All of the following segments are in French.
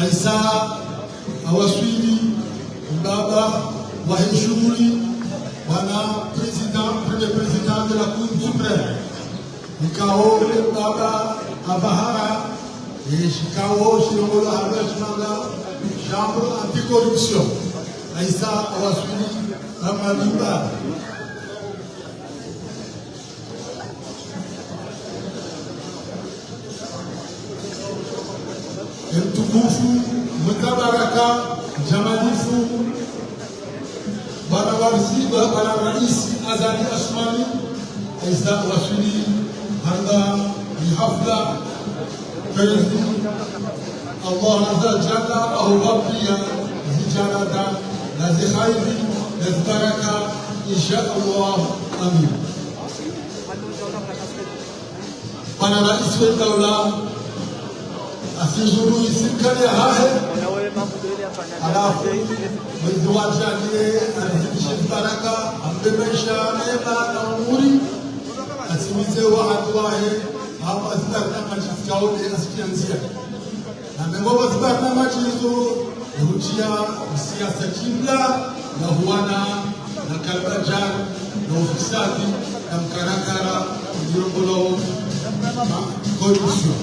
Aisa awaswili baba wa shughuli wana premier président de la Cour suprême ikao baba abahara shikao shirongolo harashmanga chambre anticorruption Aisa awaswili amalimba mtukufu mtabaraka jamalifu bwana rais Azali Asmani Aisa wasili handa ni hafla president Allah azza jalla au rabbiya zijarada na zikhairi na baraka insha Allah amin. Bwana rais wa dawla asizuru isikale hahe alafu mwezi wa Januari anazidisha baraka ambebesha neema na umuri asimize wahadu wahe hawa azibakna majifikao de asikianzia na mengoba zibakna majizo yuchia siasa jimla na huwana na kalbajan na ufisadi na mkarakara ndirongolo corruption.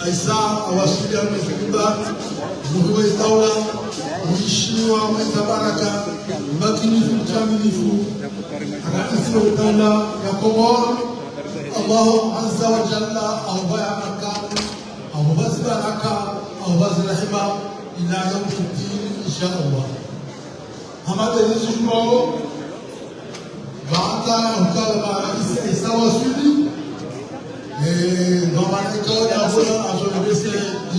Aisa awasili amezungumza mkuu wa dawla mheshimiwa mtabaraka makinifu mkamilifu rais wa dawla ya Komoro Allah azza wa jalla awbaya makam awbaz baraka awbaz rahima ila yawm الدين insha Allah. Hamada yishukuru baada ukala rais Aisa wasili ndio ikao ya bora azolebese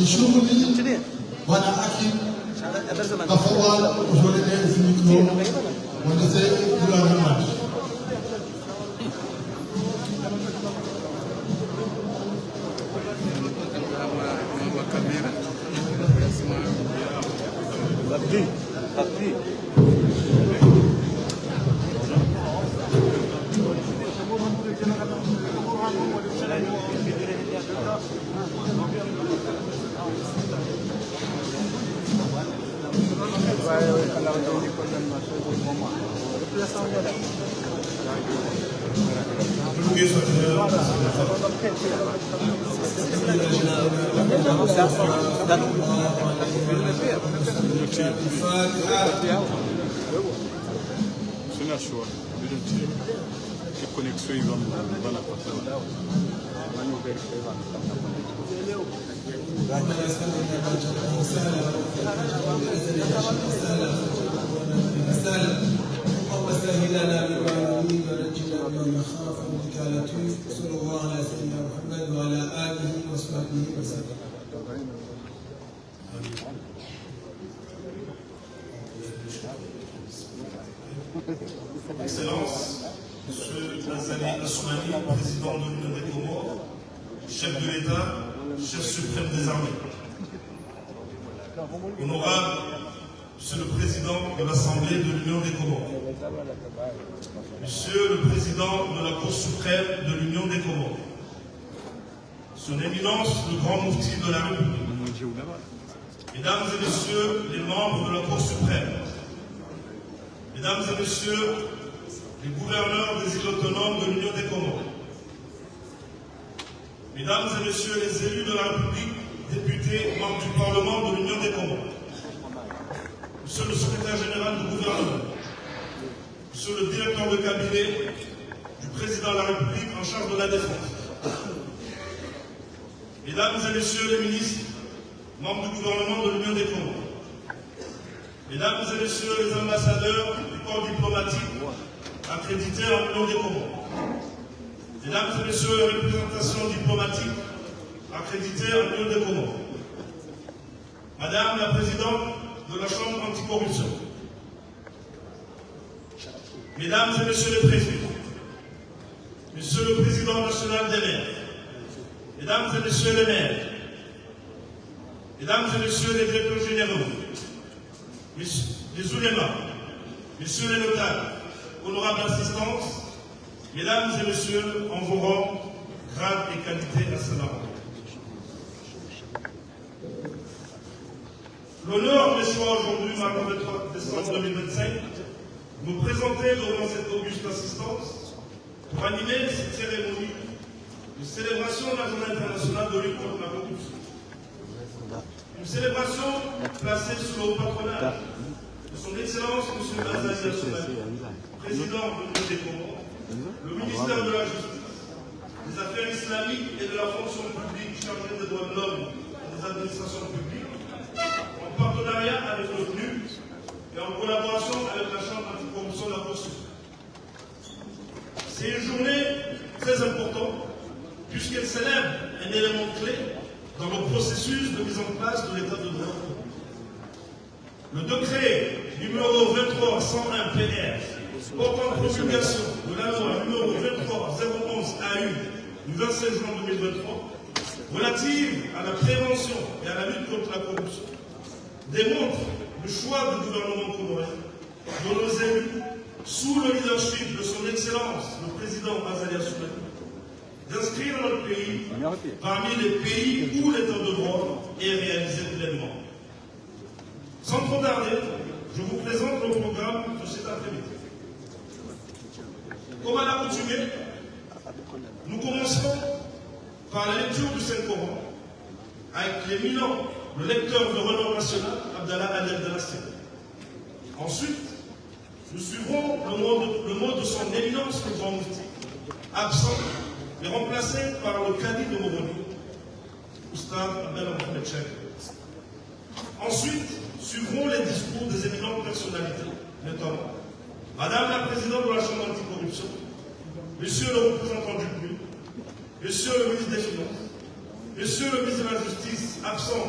shughuli wana haki tafadhali uzolele zimikro wandese bila ramani. Excellence, Monsieur Azali Asmani, président de l'Union des Comores, chef de l'État, chef suprême des armées. Honorable Monsieur le Président de l'Assemblée de l'Union des Comores, Monsieur le Président de la Cour suprême de l'Union des Comores, Son Éminence, le Grand Moufti de la République, Mesdames et Messieurs les membres de la Cour suprême, Mesdames et Messieurs les gouverneurs des îles autonomes de l'Union des Comores, Mesdames et Messieurs les élus de la République, députés, membres du Parlement de l'Union des Comores, Monsieur le secrétaire général du gouvernement, Monsieur le directeur de cabinet du président de la République en charge de la défense, Mesdames et Messieurs les ministres, membres du gouvernement de l'Union des Comores, Mesdames et Messieurs les ambassadeurs du corps diplomatique accrédités en l'Union des Comores, Mesdames et Messieurs les représentations diplomatiques accréditées en l'Union des Comores, Madame la Présidente de la Chambre anticorruption, Mesdames et Messieurs les préfets, Monsieur le Président national des maires, Mesdames et Messieurs les maires, Mesdames et Messieurs les directeurs généraux, les oulémas, Messieurs les notables, honorables assistance, Mesdames et Messieurs, en vos rangs, grades et qualités à Saint-Laurent. L'honneur me soit aujourd'hui, mardi 23 décembre 2025, de vous présenter devant cette auguste assistance pour animer cette cérémonie de célébration de la Journée internationale de lutte contre la corruption. Une célébration placée sous le haut patronage de son Excellence M. Azali Assoumani, président de l'Union des Comores, le ministère de la Justice, des Affaires islamiques et de la fonction publique chargée des droits de l'homme et des administrations publiques, en partenariat avec le PNUD et en collaboration avec la Chambre anticorruption de la Cour suprême. C'est une journée très importante puisqu'elle célèbre un élément clé dans le processus de mise en place de l'état de droit. Le décret numéro 23-101 PR portant promulgation de la loi numéro 23-011 AU du 27 juin 2023 relative à la prévention et à la lutte contre la corruption démontre le choix du gouvernement comorien, de nos élus, sous le leadership de son Excellence, le président Azali Assoumani, d'inscrire notre pays parmi les pays où l'état de droit est réalisé pleinement. Sans trop tarder, je vous présente le programme de cet après-midi. Comme à l'accoutumée, nous commencerons par la lecture du Saint-Coran avec l'éminent, le lecteur de renom national, Abdallah Al-Abdallah. Ensuite, nous suivrons le mot de son éminence, le grand mufti, absent mais remplacé par le cadi de Moroni, Oustad Abdel Mohamed Cheikh. Ensuite, suivront les discours des éminentes personnalités, notamment Madame la Présidente de la Chambre anticorruption, Monsieur le représentant du PNUD, Monsieur le ministre des Finances, Monsieur le ministre de la Justice, absent,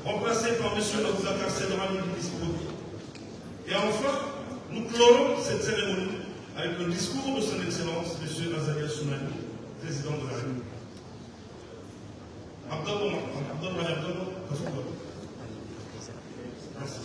remplacé par Monsieur Aboubacar Sedrani Dispoudi. Et enfin, nous clorons cette cérémonie avec le discours de son Excellence, Monsieur Azali Assoumani, président de la République. Merci.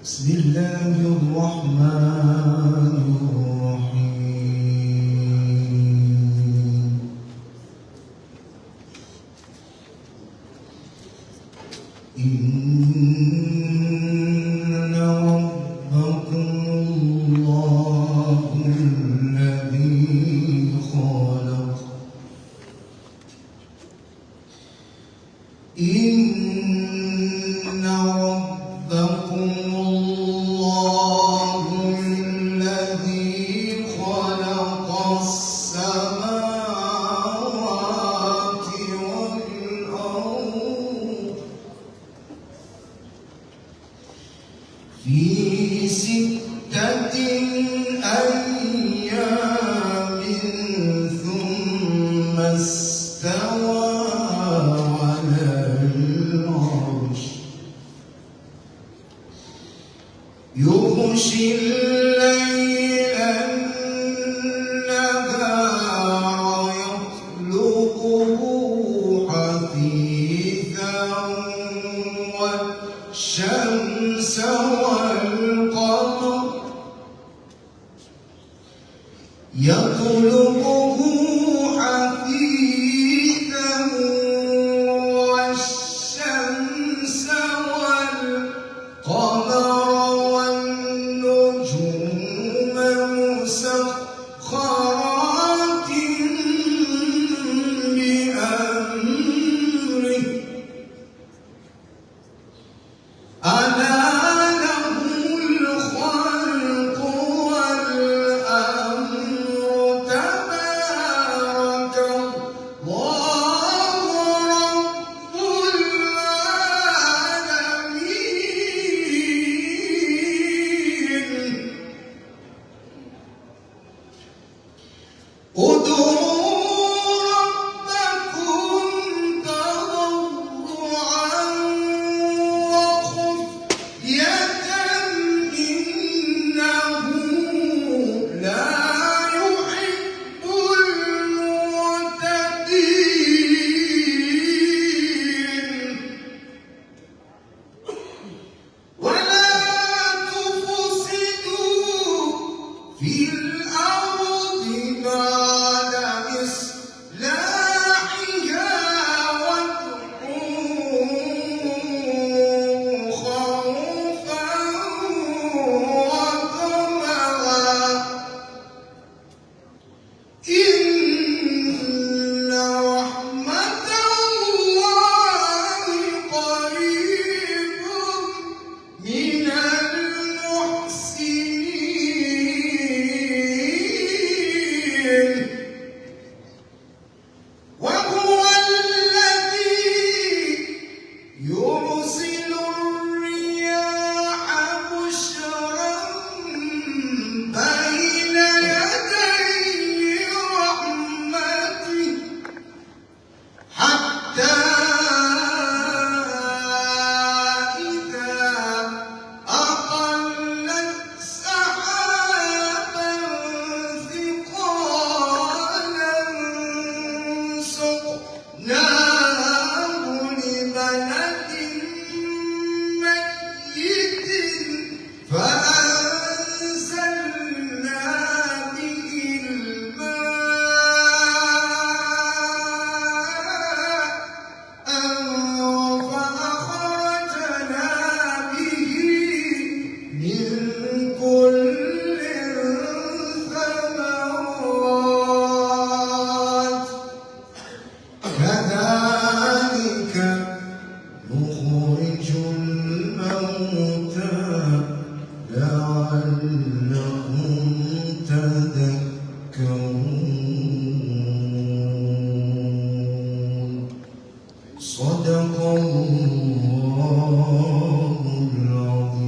بسم الله الرحمن الرحيم إن ربكم الله الذي خلق إن ربكم الله الذي خلق السماوات والأرض في 6 أيام ثم استوى على العرش يغشي الليل النهار يطلبه حثيثا والشمس والقمر يطلبه حثيثا والشمس والقمر والنجوم مسخرات بأمره ألا له الخلق والأمر تبارك يعلمون صدق الله العظيم.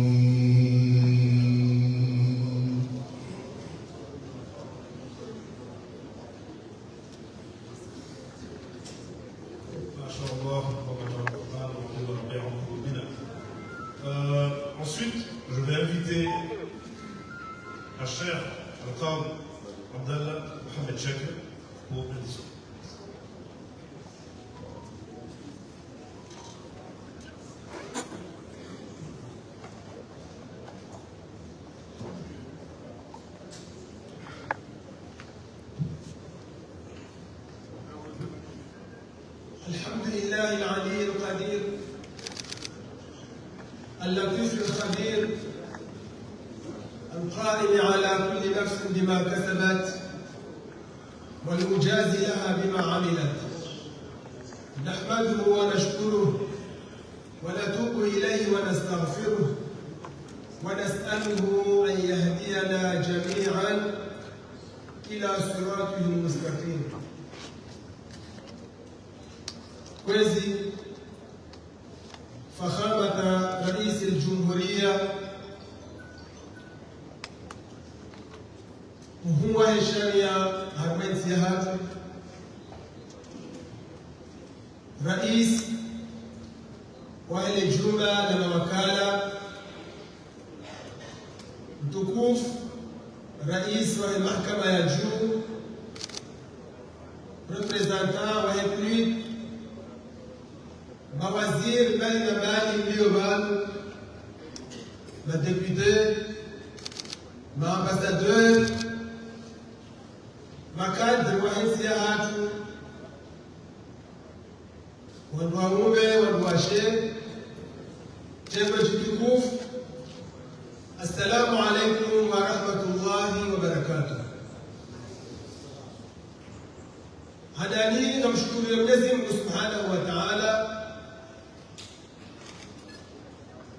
Ensuite, je vais inviter la chère Al-Qadhi Abdallah Mohamed Chakr pour le discours. الحمد لله العلي القدير اللطيف الخبير القائم على كل نفس بما كسبت والمجازي لها بما عملت. نحمده ونشكره ونتوب إليه ونستغفره ونسأله أن يهدينا جميعا إلى صراطه المستقيم. Kwezi Fakhamata Rais al-Jumhuriya huwa heshania harmensi ya hatu Rais wa ile jumla na mawakala mtukufu Rais wa mahakama ya juu representant wa plus mawaziri mbali na mbali ndio bado madepute maambasadeur makadri wa nchi ya hatu wandu waume wandu washe chembo kitukufu. Assalamu alaikum wa rahmatullahi wa barakatuh. Hadani namshukuru Mwenyezi Mungu Subhanahu wa Ta'ala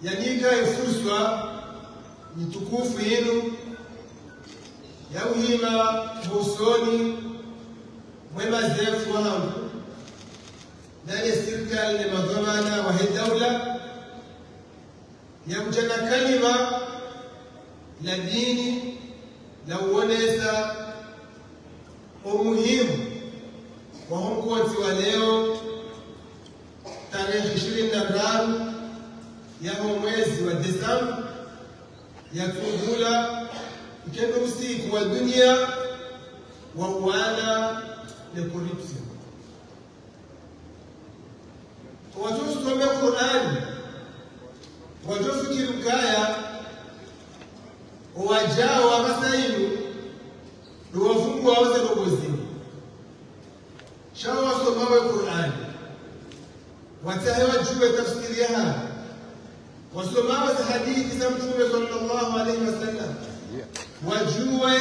yanika fursa nitukufu yenu ya uhima busoni mwema zefu wangu ndani ya serikali na madhamana wa daula ya mjana kalima la dini la uonesa umuhimu wa mkozi wa leo tarehe 25 ya mwezi wa Desemba ya kugula ikendo usiku wa dunia wa uwana na corruption. Watu tusome Qur'an, watu fikiri kaya wajao wa masainu ndio wafungu waoze bogozini. Shao wasomawe Qur'an, watahewa juu tafsiri ya wasomawe hadithi za Mtume sallallahu alaihi wasallam, wajue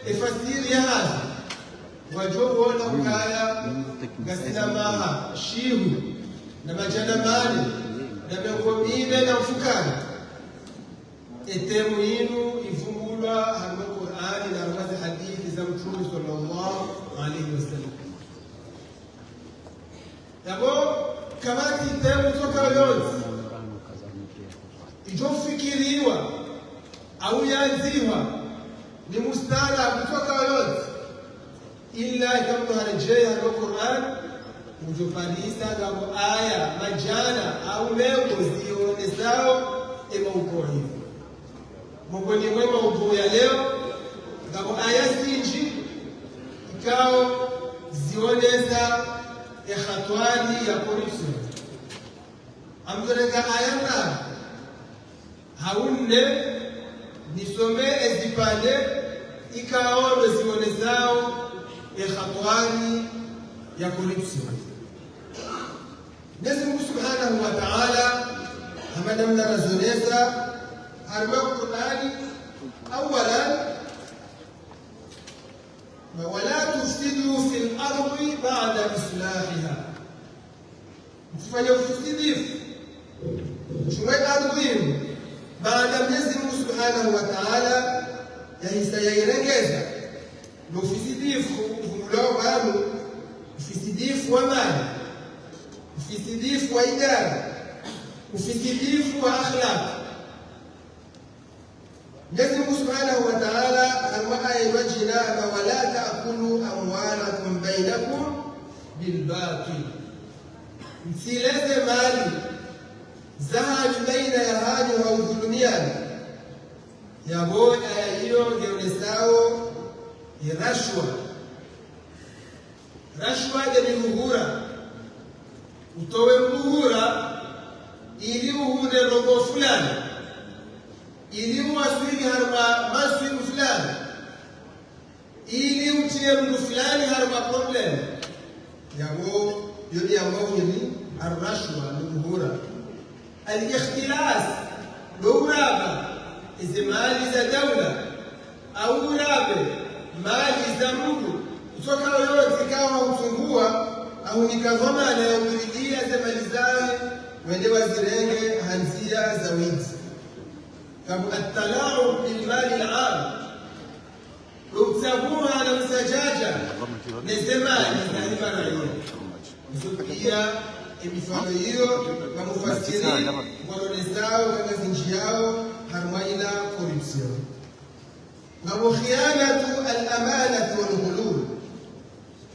ifasiri ya hadi, wajue kuona ukaya gasilamaha shihu na majanamani na mengomine na mfukani etemu inu ifungulwa harma Qur'ani na harma hadithi za Mtume sallallahu alaihi wasallam. Yabo kamati temu toka yote ijofikiriwa au yanziwa ni mustara kutoka yote illa kama harejea na Qur'an ujofarisa ngabo aya majana au leo zione zao ema uko hivi mongoni mwema uko ya leo ngabo aya zinji ikao zioneza ya khatwani ya corruption amdoreka ayana haunne nisome ezipande ikao zionezao ya khatwani ya corruption. Mwenyezi Mungu Subhanahu wa Ta'ala amadamna razoneza harma Qur'ani awalan wala tufsidu fil ardi ba'da islahiha, mfanye ufisidifu shumwe ardhini baada Mwenyezi Mungu Subhanahu wa Ta'ala yaisa yairengeza n'ufisidifu uvumulao wanu, ufisidifu wa mali, ufisidifu wa idara, ufisidifu wa akhlaq. Mwenyezi Mungu Subhanahu wa Ta'ala kama ayewajina wala ta'kulu amwalakum bainakum bil batil, msilete mali zahani baina ya hanyu wa udhulumiani ya moja ya hiyo geonesao ni rashwa. Rashwa ni muhura, utowe muhura ili uhure robo fulani, ili uwaswili harma maswili fulani, ili utie mdu fulani harma problem yabo yoni yabo ni arrashwa ni muhura. Al-ikhtilas luraba izi mali za dawla au urabe mali za mtu kutoka yoyote kama utungua au nikavama anayomilikia za mali zake wende wazirenge hanzia za wizi kama at-tala'ub bil mali al-'am utsabuha na msajaja nezemali za ibaraia pia mifano hiyo mamufasiri walonezao katika zinji yao harmaila korupsio na khianatu al-amanatu wal-ghulul.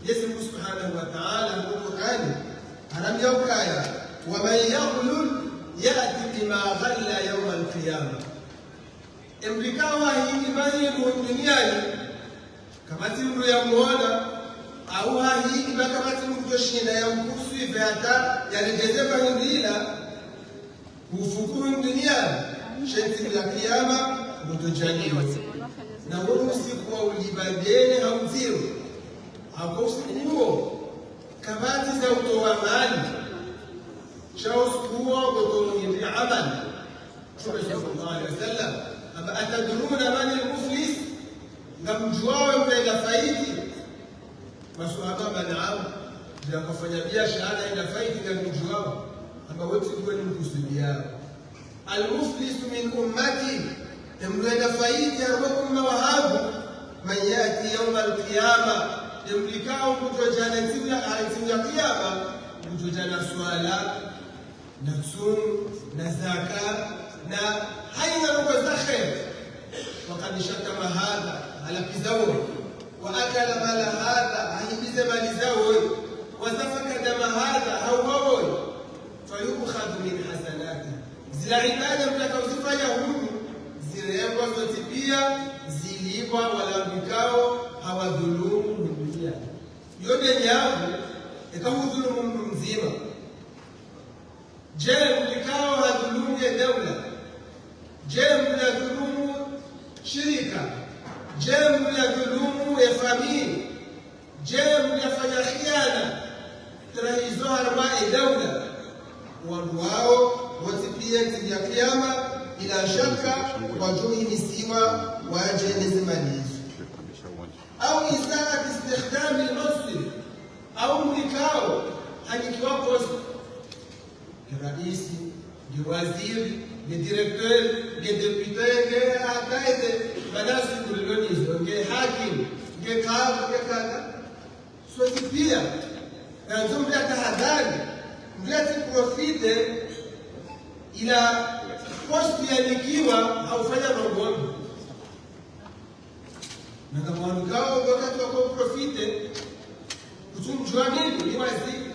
Yesu Subhanahu wa Ta'ala Qur'ani haram yaukaya wa man yaghlul ya'ti bima ghalla yawm al-qiyamah. Imlikawa hii imani duniani kama timu ya muona au hii kama timu yoshinda ya mkusu hivi hata yarejezeka ndila kufukuru duniani shenti ya kiyama mtojaniwa na huo usiku wa ulibadene hauzio hapo usiku huo kamati za utoa mali shao usiku huo kutomuhindi amali sallallahu alaihi wasallam aba atadruna man al-muflis ngamjuawe mpenda faidi maswahaba naam ndio kufanya biashara ina faidi ngamjuawe aba wote kwa ni mkusudia al-muflis min ummati mpenda faidi arwakum wahabu man yati yawm al-qiyama yamlikao kutojana siku ya kiyama kutojana swala na sum na zaka na haina roho za khair وقد شتم هذا على كزوه واكل مال هذا هيبز مال زوه وسفك دم هذا هووه فيؤخذ من حسناته zile ibada mtakazofanya huku zilewekwa zote pia zilipwa wala vikao hawadhulumu dunia yote yangu ikamdhulumu mtu mzima. Je, mlikao hadhulumu ya dawla? Je, mnadhulumu shirika? Je, mnadhulumu ya familia? Je, mnafanya khiana? Tara hizo harma ya dawla wao wote pia ya kiyama ila shaka wajuhimisiwa waje malizo au isaat istikhdam al-mansib au mlikao hakikiwapo raisi ni waziri ni directeur ni député ni hataite badasi kulonizo ni hakim ni kafu ni kada sote pia na ndio tahadhari mlete profite ila posti yanikiwa haufanya rogono na kama wanukao wakati wako profite kutumjua nini ni waziri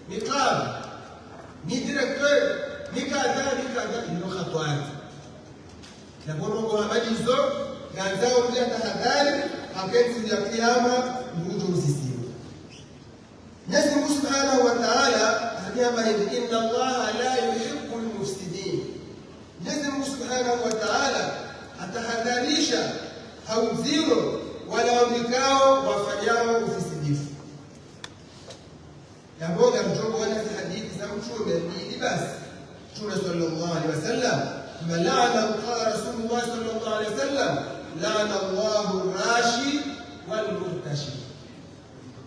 ni kafu ni directeur ni kadha ino khatwani na bono kwa majizo ganzao bila tahadhari hapenzi ya kiyama mbujo msisimu. Mwenyezi Mungu Subhanahu wa Ta'ala anasema inna Allah la yuhibbu al-mufsidin. Mwenyezi Mungu Subhanahu wa Ta'ala atahadharisha hauziro wala wamikao wafanyao ufisidifu. Jambo la mjombo wala hadithi za mtume ni basi Mtume sallallahu alaihi wasallam malana qala Rasulullah sallallahu alaihi wasallam lana Allahu rashi wal murtashi.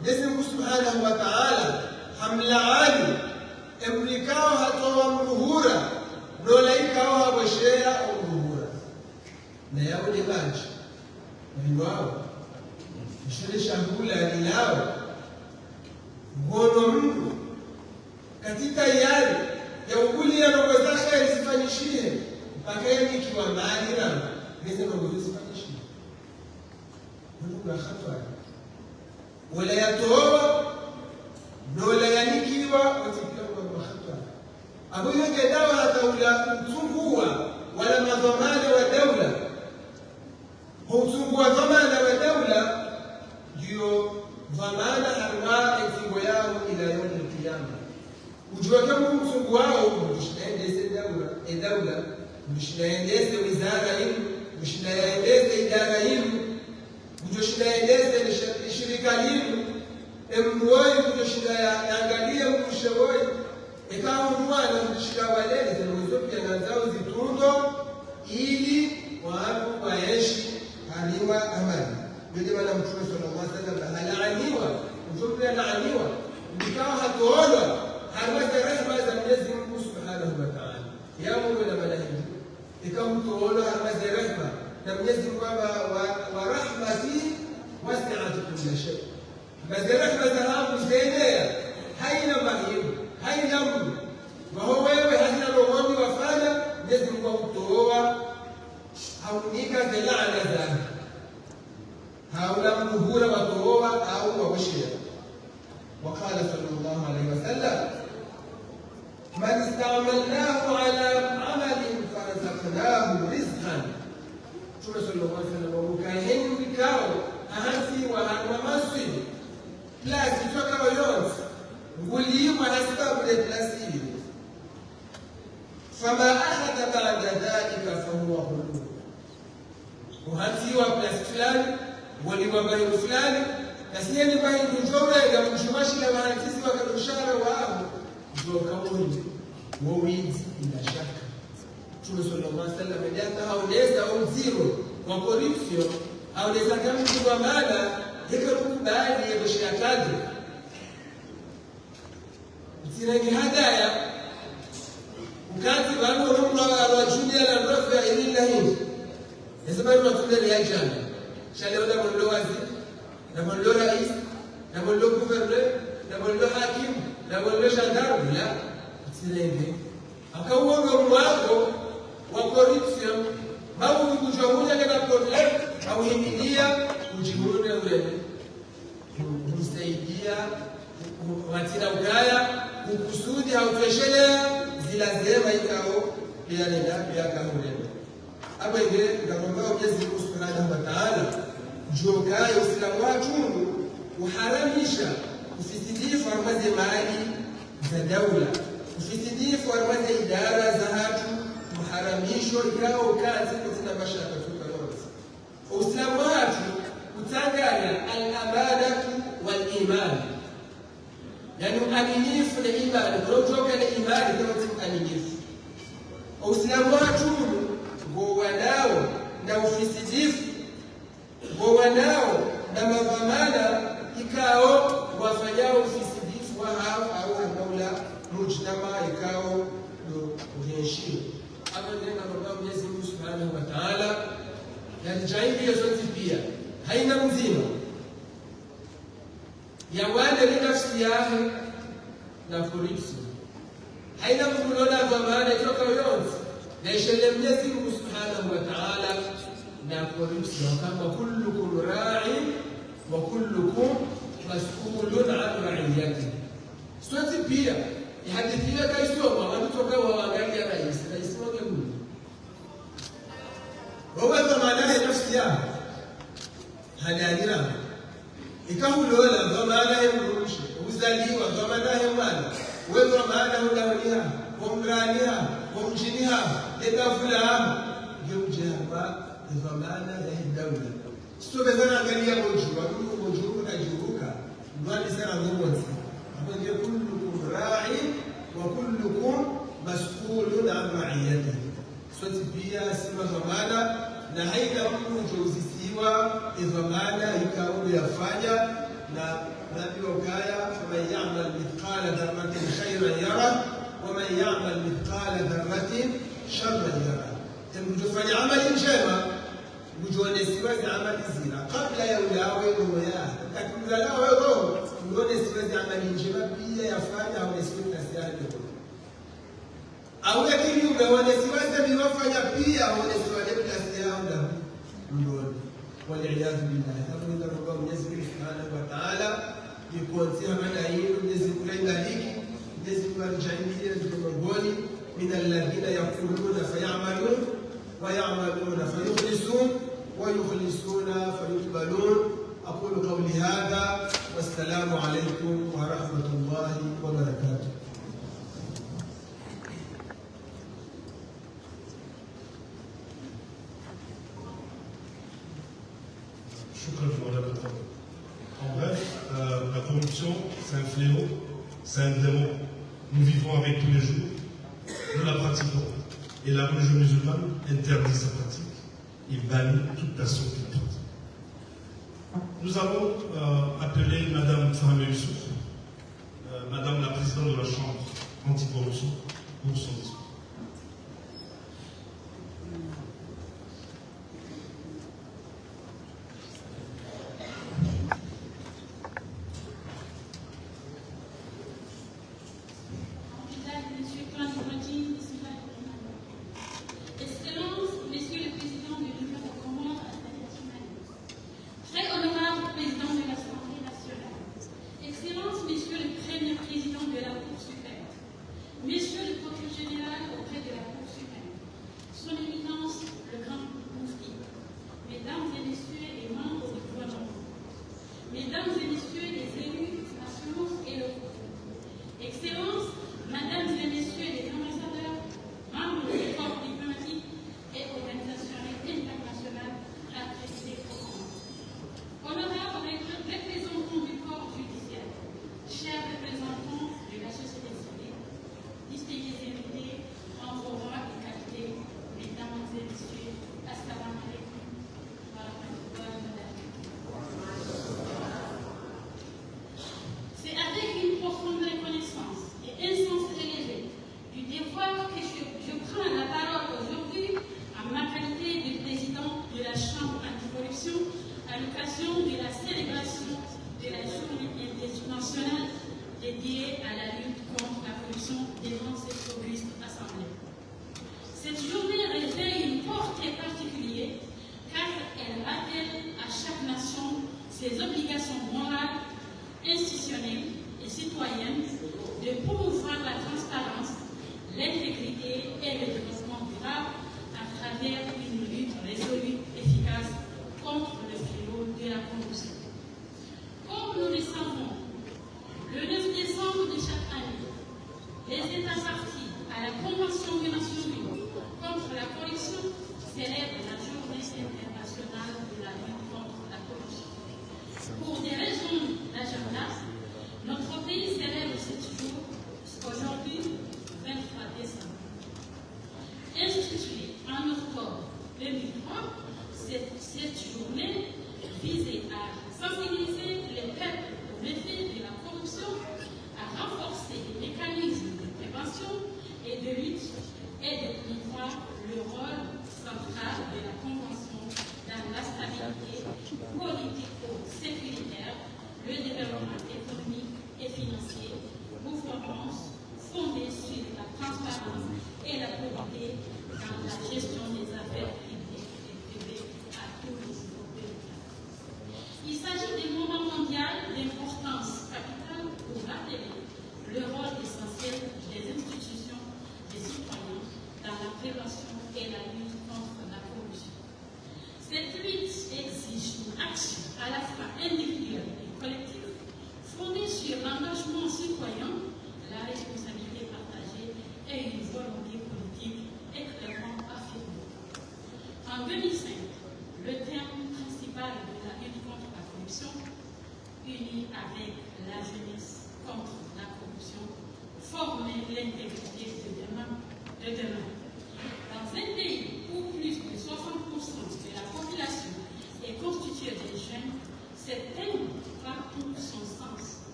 Mwenyezi Mungu Subhanahu wa Ta'ala hamlaani emlikao hatoa mruhura nolaikao hawashea mruhura na yao ni maji wao shule shahula lilao mgono mtu katika yale ya ukuli ya mambo zake alisifanyishie mpaka yeye ikiwa mali na ndio mambo zisifanyishie ndio hatari wala yatoa wala yanikiwa watipia mambo hatari abu yenge dawa la daula mtungua wala madhamana wa daula hutungua dhamana wa daula ndio dhamana harma ikiwa yao ila yawm al-qiyamah ujua kama mtungu wao mshinaendeze daula mshinaendeze wizara hii mshinaendeze idara hii mshinaendeze shirika hili emruoi mshinaangalia mshawoi ikawa mwana mshawalele zinazo pia ngazao zitundo ili watu waishi haliwa amani ndio maana Mtume sallallahu alaihi wasallam halaaniwa mtume halaaniwa ikawa hatuona haraka rehema za Mwenyezi Mungu Subhanahu wa Ta'ala yao na malaika ikawa mtuona haraka rehema na Mwenyezi Mungu wa rahmati wasi'at kulli shay basi rehema za Mungu zaenea haina mahimu haina mtu wao wewe hazina rohoni wafanya Mwenyezi Mungu kutoa haunika laana zake haula mhura watoa au wawashia وقال صلى الله عليه وسلم من استعملناه على عمل فرزقناه رزقا صلى الله عليه وسلم وكاين بكاو أهانسي وهانماسي بلاسي توكا ويونس ولي وهسباب لبلاسي فما أخذ بعد ذلك فهو غلول وهانسي وبلاس فلان ولي وبين فلان Kasieni bali njora ya mshumashi na wanatisi wakarushana wao ndio kauli wawinzi bila shaka Mtume sallallahu alaihi wasallam hata hauleza au zero wa corruption hauleza kama mtu wa maana hikakubali ya bashia kadri mtirangi hadaya ukati bado rumwa wa junia na ndoto ya ilahi nasema tunatunda ya jana shaleo na mlowazi نقول له رئيس نقول له gouverneur نقول له hakim نقول له gendarme لا silenge akawa wako wa corruption au kujamuja kana problem au hindilia kujimuone ule kumsaidia watina ukaya ukusudi hautoshelea zilazema ikao pia nenda pia kamule hapo ingine tukamwambia Mwenyezi Mungu Subhanahu wa Ta'ala jokai Uislamu watu uharamisha ufisidifu armaze mali za daula ufisidifu armaze idara za hatu uharamisho ikao kazi kutina mashaka tukarozi Uislamu watu utanganya al-amanatu wal-iman yani uaminifu na imani kutoka na imani kama uaminifu Uislamu watu wanao na ufisidifu wanao na madhamana ikao wafanyao ufisidifu wa hao au daula mujtama ikao kuheshimu hapa ndio kwa Mwenyezi Mungu Subhanahu wa Ta'ala na jaidi yote pia haina mzima ya wale ni nafsi yake na polisi haina mkulona dhamana kutoka yote na ishele Mwenyezi Mungu Subhanahu wa Ta'ala na polisi kama kullukum ra'i wa kullukum mas'ulun 'an ra'iyatihi sote pia hadithi ya kaisoma wanatoka waangalia rais wake huyu wewe dhamana ya nafsi yako hadalira ikahulola dhamana ya mrushi uzaliwa dhamana ya mwana wewe dhamana ulawlia kumrania kumjiniha edafula yumjaba dhamana ya daula sio bezana angalia mojuru na juruka ndani sana ngozi hapo ndio kullukum ra'i wa kullukum mas'ulun 'an ra'iyatihi sote pia sima dhamana na haina mtu uzisiwa dhamana ikao yafanya na nabii wakaya kama ya'mal mithqala dharratin khayran yara wa man ya'mal mithqala dharratin sharran yara mtufanya amali njema kujonesiwa amali zina kabla ya ulawe ngoya kakulala wewe uonesiwa amali njema pia yafanya aonesiwe nasiani au lakini umeonesiwa zimewafanya pia aonesiwa nasiani ndio waliyadhu billahi hakuna roho Mwenyezi Mungu Subhanahu wa Ta'ala يكونسيها ملايين ونزل كلين ذلك نزل مرجعين الجمهوري من الذين يقولون فيعملون ويعملون فيخلصون ويخلصون فيقبلون أقول قولي هذا والسلام عليكم ورحمة الله وبركاته. En bref, la corruption, c'est un fléau, c'est un démon. Nous vivons avec tous les jours, nous la pratiquons. Et la religion musulmane interdit sa pratique et bannit toute personne qui la pratique. Nous avons appelé Madame Fahmy Youssouf, Madame la présidente de la Chambre anticorruption, pour son discours.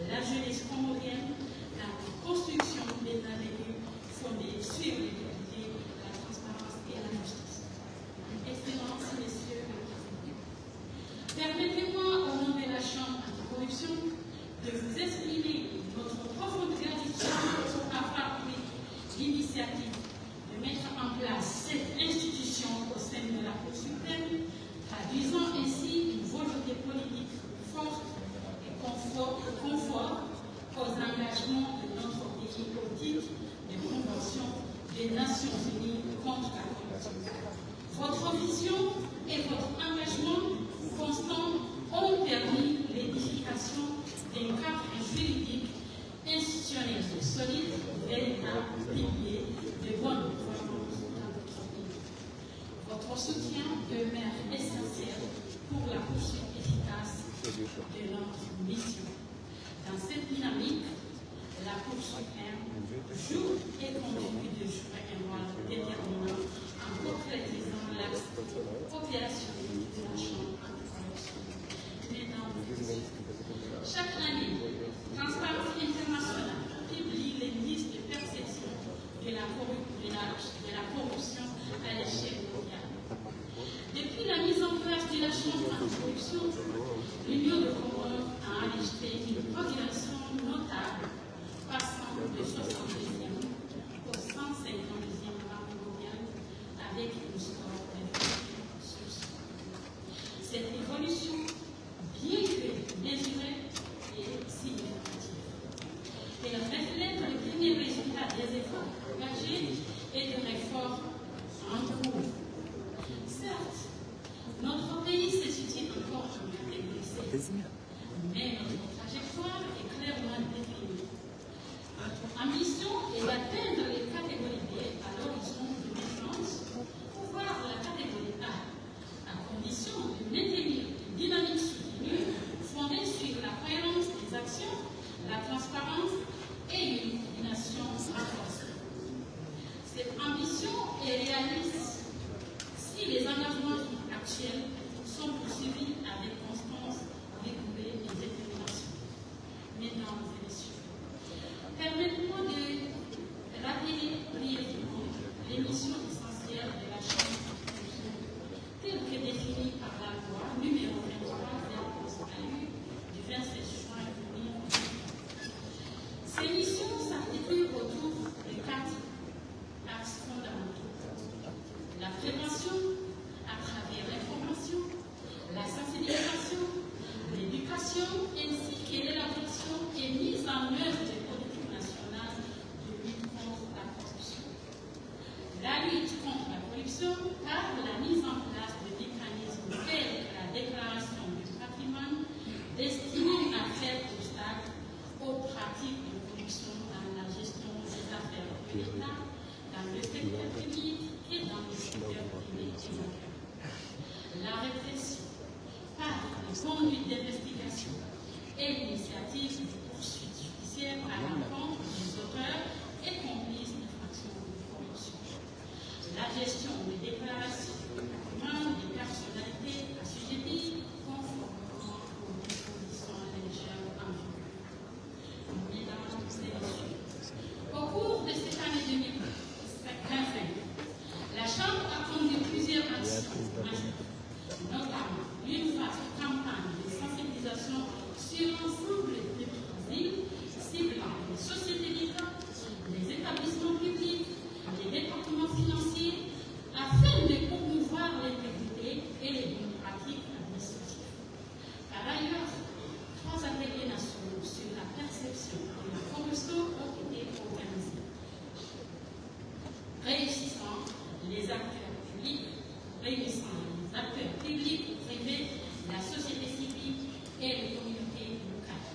La jeunesse comorienne, la construction des avenues fondées sur dans une mission. Dans cette dynamique, la Cour suprême joue et continue de jouer un rôle déterminant en concrétisant l'axe opérationnel de la Chambre anticorruption. Mesdames et messieurs, chaque année, Transparency International publie les listes de perception de la corruption à l'échelle mondiale. Depuis la mise en place de la Chambre anticorruption, l'Union de Comores a enregistré une progression notable, passant de 70e au 152e rang mondial avec une score de 20 sur 100. Cette évolution, bien que mesurée, est significative. Elle reflète le premier résultat des efforts engagés et des réformes en cours. Certes, notre pays se situe encore en catégorie C, mais notre trajectoire est clairement définie. Notre ambition est d'atteindre les catégories B à l'horizon 2030, voire la catégorie A, à condition de maintenir une dynamique soutenue fondée sur la cohérence des actions, la transparence et une coordination renforcée. Cette ambition est réaliste si les engagements actuels sont poursuivis avec constance, rigoureux et détermination. Mesdames et messieurs, permettez-moi de rappeler brièvement les missions essentielles de la Chambre d'anticorruption telles que définies par la loi numéro 23/011 du 27 juin 2020. Ces missions s'articulent autour de 4 axes fondamentaux. La prévention à travers l'information, la sensibilisation, l'éducation ainsi que l'élaboration et mise en œuvre des politiques nationales de lutte contre la corruption. La lutte contre la corruption par la mise en place de mécanismes tels que la déclaration du patrimoine destinés à faire obstacle aux pratiques de corruption dans la gestion des affaires de l'État, dans le secteur public et dans le secteur privé et local. La répression par les conduites d'investigation et l'initiative de poursuites judiciaires à l'encontre des auteurs et complices d'infractions de corruption. La gestion des déclarations de patrimoine des personnalités assujetties conformément aux dispositions légales en vigueur. Mesdames et messieurs, au cours de cette année 2025, la Chambre a conduit plusieurs actions majeures, notamment une vaste campagne de sensibilisation sur l'ensemble des îles, ciblant les sociétés d'État, les établissements publics, les départements financiers, afin de promouvoir l'intégrité et les bonnes pratiques administratives. Par ailleurs, 3 ateliers nationaux sur la perception de la corruption ont été organisés, réunissant les acteurs publics, privés, la société civile et les communautés locales.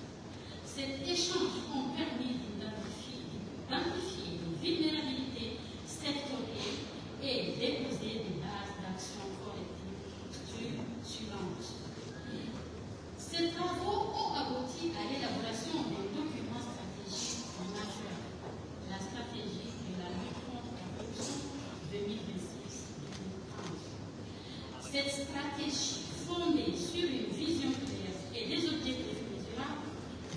Cet échange a permis d'identifier les vulnérabilités sectorielles et déposer des bases d'action collective suivantes. Ces travaux ont abouti à l'élaboration d'un document stratégique majeur, la stratégie de la lutte contre la corruption 2026-2030. Cette stratégie, fondée sur une vision claire et des objectifs mesurables,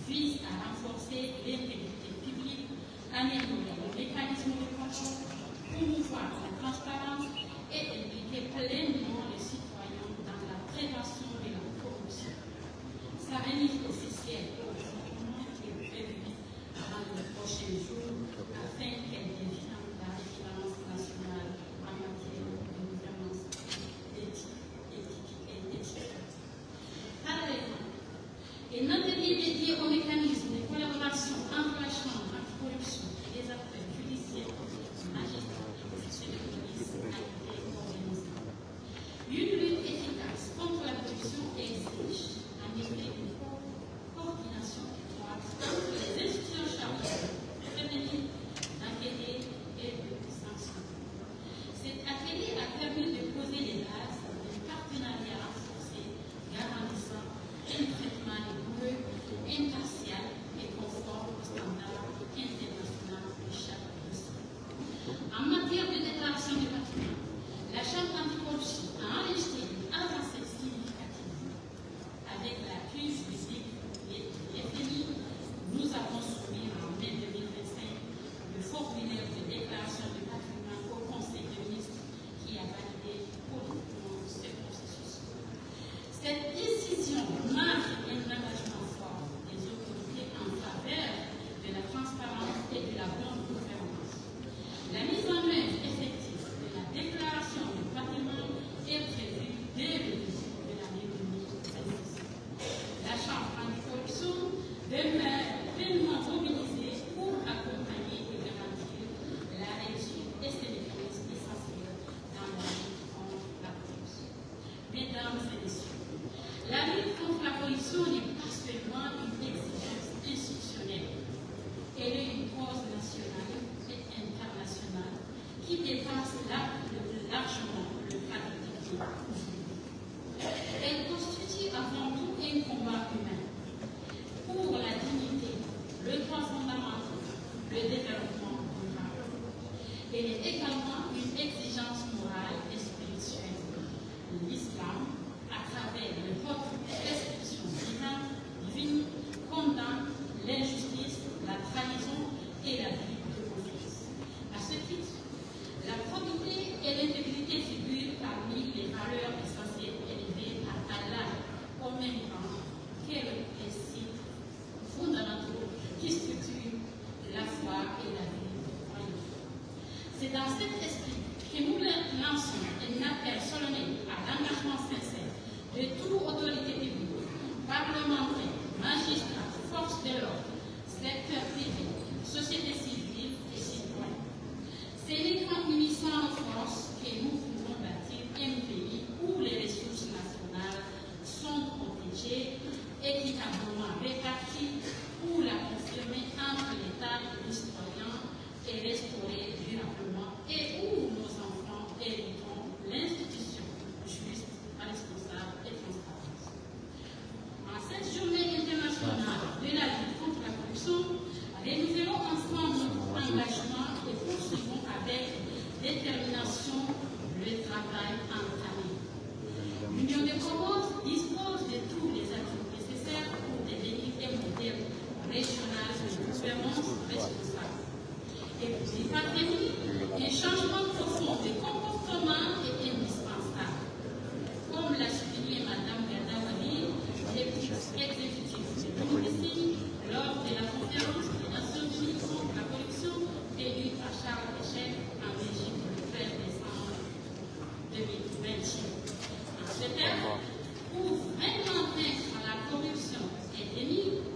vise à renforcer l'intégrité publique, améliorer le mécanisme de contrôle, promouvoir la transparence et impliquer pleinement les citoyens dans la prévention de la corruption. Sa remise officielle au gouvernement est prévue dans les prochains jours afin qu'elle devienne la référence nationale en matière de gouvernance éthique. Parallèlement, un atelier dédié au mécanisme de collaboration entre la Chambre anticorruption et les acteurs judiciaires, magistrats et officiers de police a été organisé. un combat humain pour la dignité, le droit fondamental, le développement durable. Elle est également une exigence morale et spirituelle. L'islam, à travers les propres prescriptions divines, condamne l'injustice, la trahison et la vie de confiance. À ce titre, la probité et l'intégrité figurent parmi les valeurs essentielles élevées par Allah, au même temps que le principe fondamentaux qui structure la foi et la vie du croyant. C'est dans cet esprit que nous lançons un appel solennel à l'engagement sincère de toute autorité publique, parlementaire, magistrats, forces de l'ordre, secteur privé, société civile et citoyens. C'est uniquement unissant nos forces que nous pouvons bâtir un pays où les ressources nationales sont protégées, équitablement réparties, où la confirmer entre l'État et les citoyens est restaurée durablement et où nos enfants hériteront l'institution juste, responsable et transparente. En cette journée internationale de la lutte contre la corruption, renouvelons ensemble notre engagement et poursuivons avec détermination le travail entamé. L'Union des Comores dispose de tous les atouts nécessaires pour devenir un modèle régional de gouvernance responsable. Et pour y parvenir, un changement profond de comportement est indispensable. Comme l'a souligné Mme Gardawani, directrice exécutive de l'UNICEF, lors de la conférence des Nations Unies contre la corruption tenue à Sharm el-Sheikh en Égypte le 13 décembre 2021. En ce terme, pour vraiment vaincre la corruption endémique,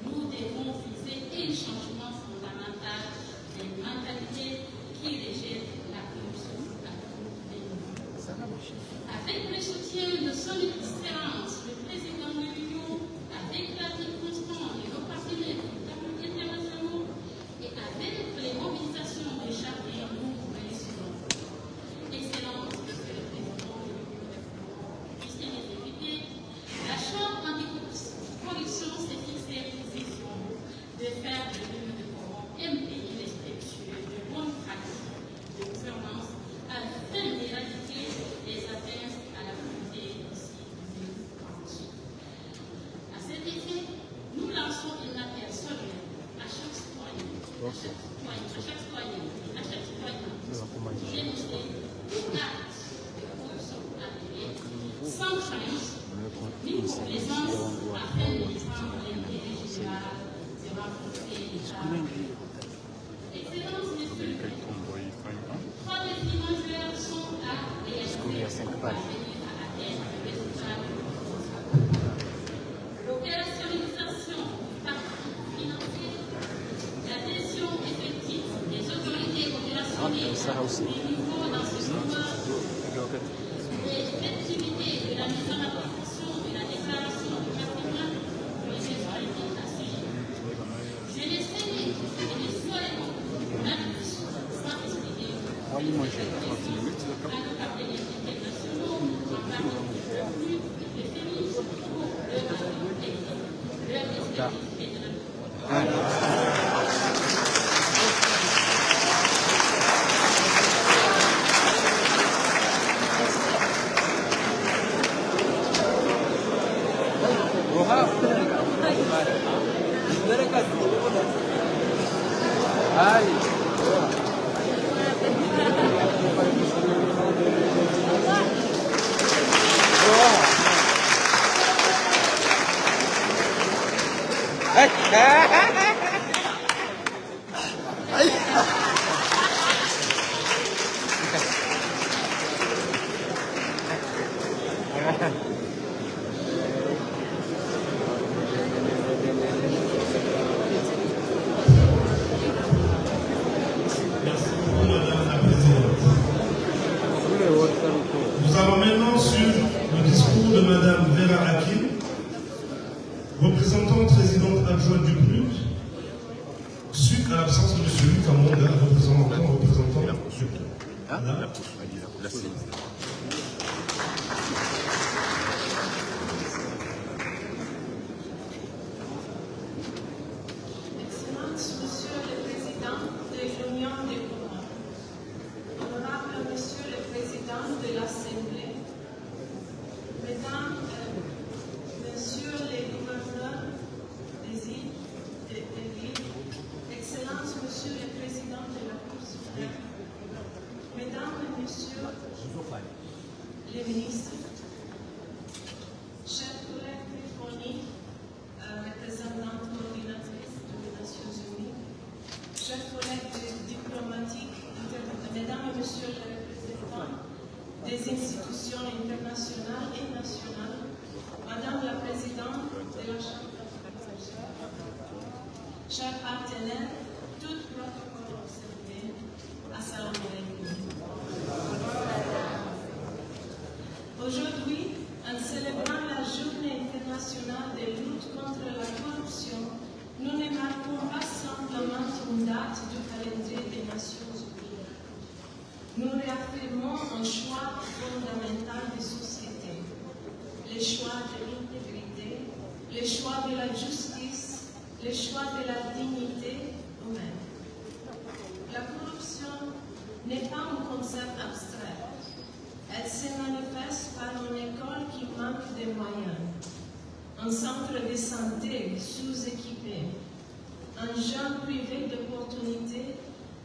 nous devons viser un changement fondamental des mentalités qui rejettent la corruption à tous les niveaux. Avec le soutien de son excellence, le président de l'Union, avec l'appui constant de nos partenaires internationaux et avec les mobilisations de chacun, nous réussirons. Excellence, Monsieur le Président de l'Union des Comores, puisqu'il est député, la Chambre anticorruption s'est fixée position de faire de l'Union des Comores un pays respectueux de bonnes pratiques de gouvernance afin d'éradiquer les atteintes à la communauté d'ici 2030. À cet effet, nous lançons un appel solennel à chaque citoyen, de dénoncer tout acte de corruption avéré, sans crainte ni complaisance, afin de défendre l'intérêt général de renforcer l'État. Excellence, Monsieur le Président, 3 défis majeurs sont à réaliser pour parvenir à atteindre le résultat de l'opérationnalisation du parcours financier, l'adhésion effective des autorités opérationnelles du niveau dans ce secteur, l'effectivité de la mise en application de la déclaration du patrimoine pour les autorités assignées. Je le sais et le souhaite la lutte sans expliquer à nos partenaires internationaux en parlant plus définis pour leur responsabilité de la Nous allons maintenant suivre le discours de Mme Vera Hakim, représentante résidente adjointe du PNUD, suite à l'absence de M. Luc Amonda, représentant du PNUD. ministre, chers collègues téléphoniques, représentante coordinatrice des Nations Unies, chers collègues diplomatiques, mesdames et messieurs les représentants des institutions internationales et nationales, madame la présidente de la Chambre de commerce, chers partenaires, tout protocole observé, assalamu alaikum. Aujourd'hui, en célébrant la Journée internationale de lutte contre la corruption, nous ne marquons pas simplement une date du calendrier des Nations Unies. Nous réaffirmons un choix fondamental de société, le choix de l'intégrité, le choix de la justice, le choix de la dignité humaine. La corruption n'est pas un concept abstrait. Elle se manifeste par une école qui manque de moyens, un centre de santé sous-équipé, un jeune privé d'opportunités,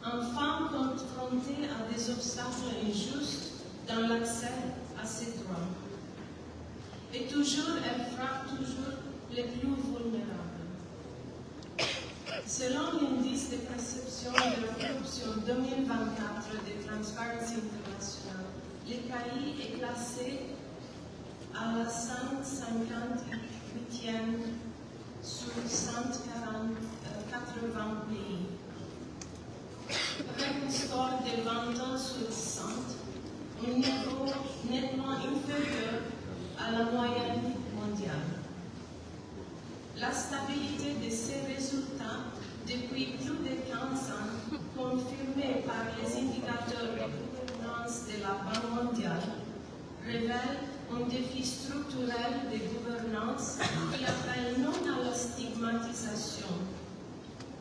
une femme confrontée à des obstacles injustes dans l'accès à ses droits. Et toujours, elle frappe toujours les plus vulnérables. Selon l'indice de perception de la corruption 2024 de Transparency International, le pays est classé à la 158e sur 180 pays. Avec un score de 20 ans sur 100, un niveau nettement inférieur à la moyenne mondiale. La stabilité de ces résultats depuis plus de 15 ans, confirmée par les indicateurs de gouvernance de la Banque mondiale, révèle un défi structurel de gouvernance qui appelle non à la stigmatisation,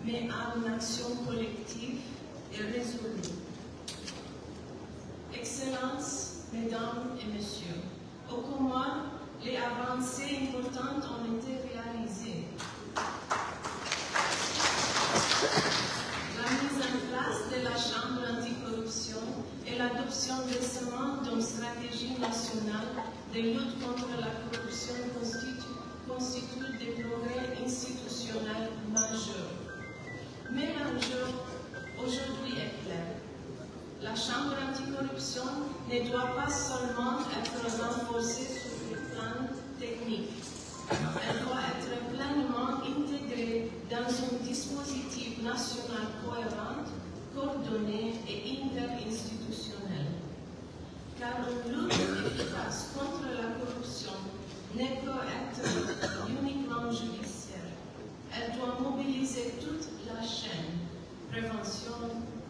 mais à une action collective et résolue. Excellences, mesdames et messieurs, au Comores, les avancées importantes ont été réalisées. La mise en place de la Chambre anticorruption et l'adoption récemment d'une stratégie nationale de lutte contre la corruption constituent des progrès institutionnels majeurs. Mais l'enjeu aujourd'hui est clair. La Chambre anticorruption ne doit pas seulement être renforcée sur le plan technique. Elle doit être pleinement intégrée dans un dispositif national cohérent, coordonné et interinstitutionnel. Car une lutte efficace contre la corruption ne peut être uniquement judiciaire. Elle doit mobiliser toute la chaîne, prévention,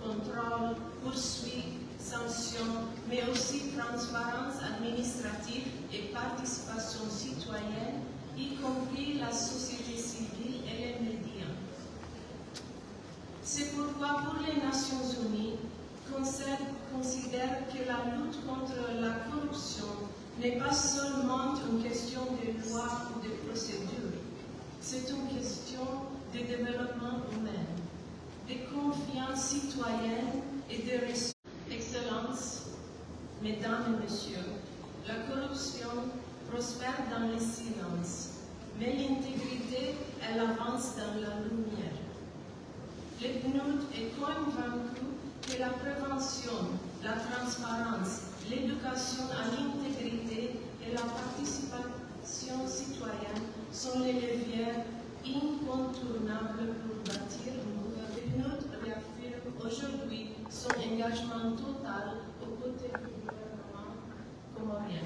contrôle, poursuite, sanctions, mais aussi transparence administrative et participation citoyenne, y compris la société civile et les médias. C'est pourquoi pour les Nations Unies, considère que la lutte contre la corruption n'est pas seulement une question de loi ou de procédure, c'est une question de développement humain, de confiance citoyenne et de ressources. Excellences, mesdames et messieurs, la corruption prospère dans le silence, mais l'intégrité, elle avance dans la lumière. Le PNUD est convaincu que la prévention, la transparence, l'éducation à l'intégrité et la participation citoyenne sont les leviers incontournables pour bâtir une gouvernement. Le PNUD réaffirme aujourd'hui son engagement total aux côtés du gouvernement comorien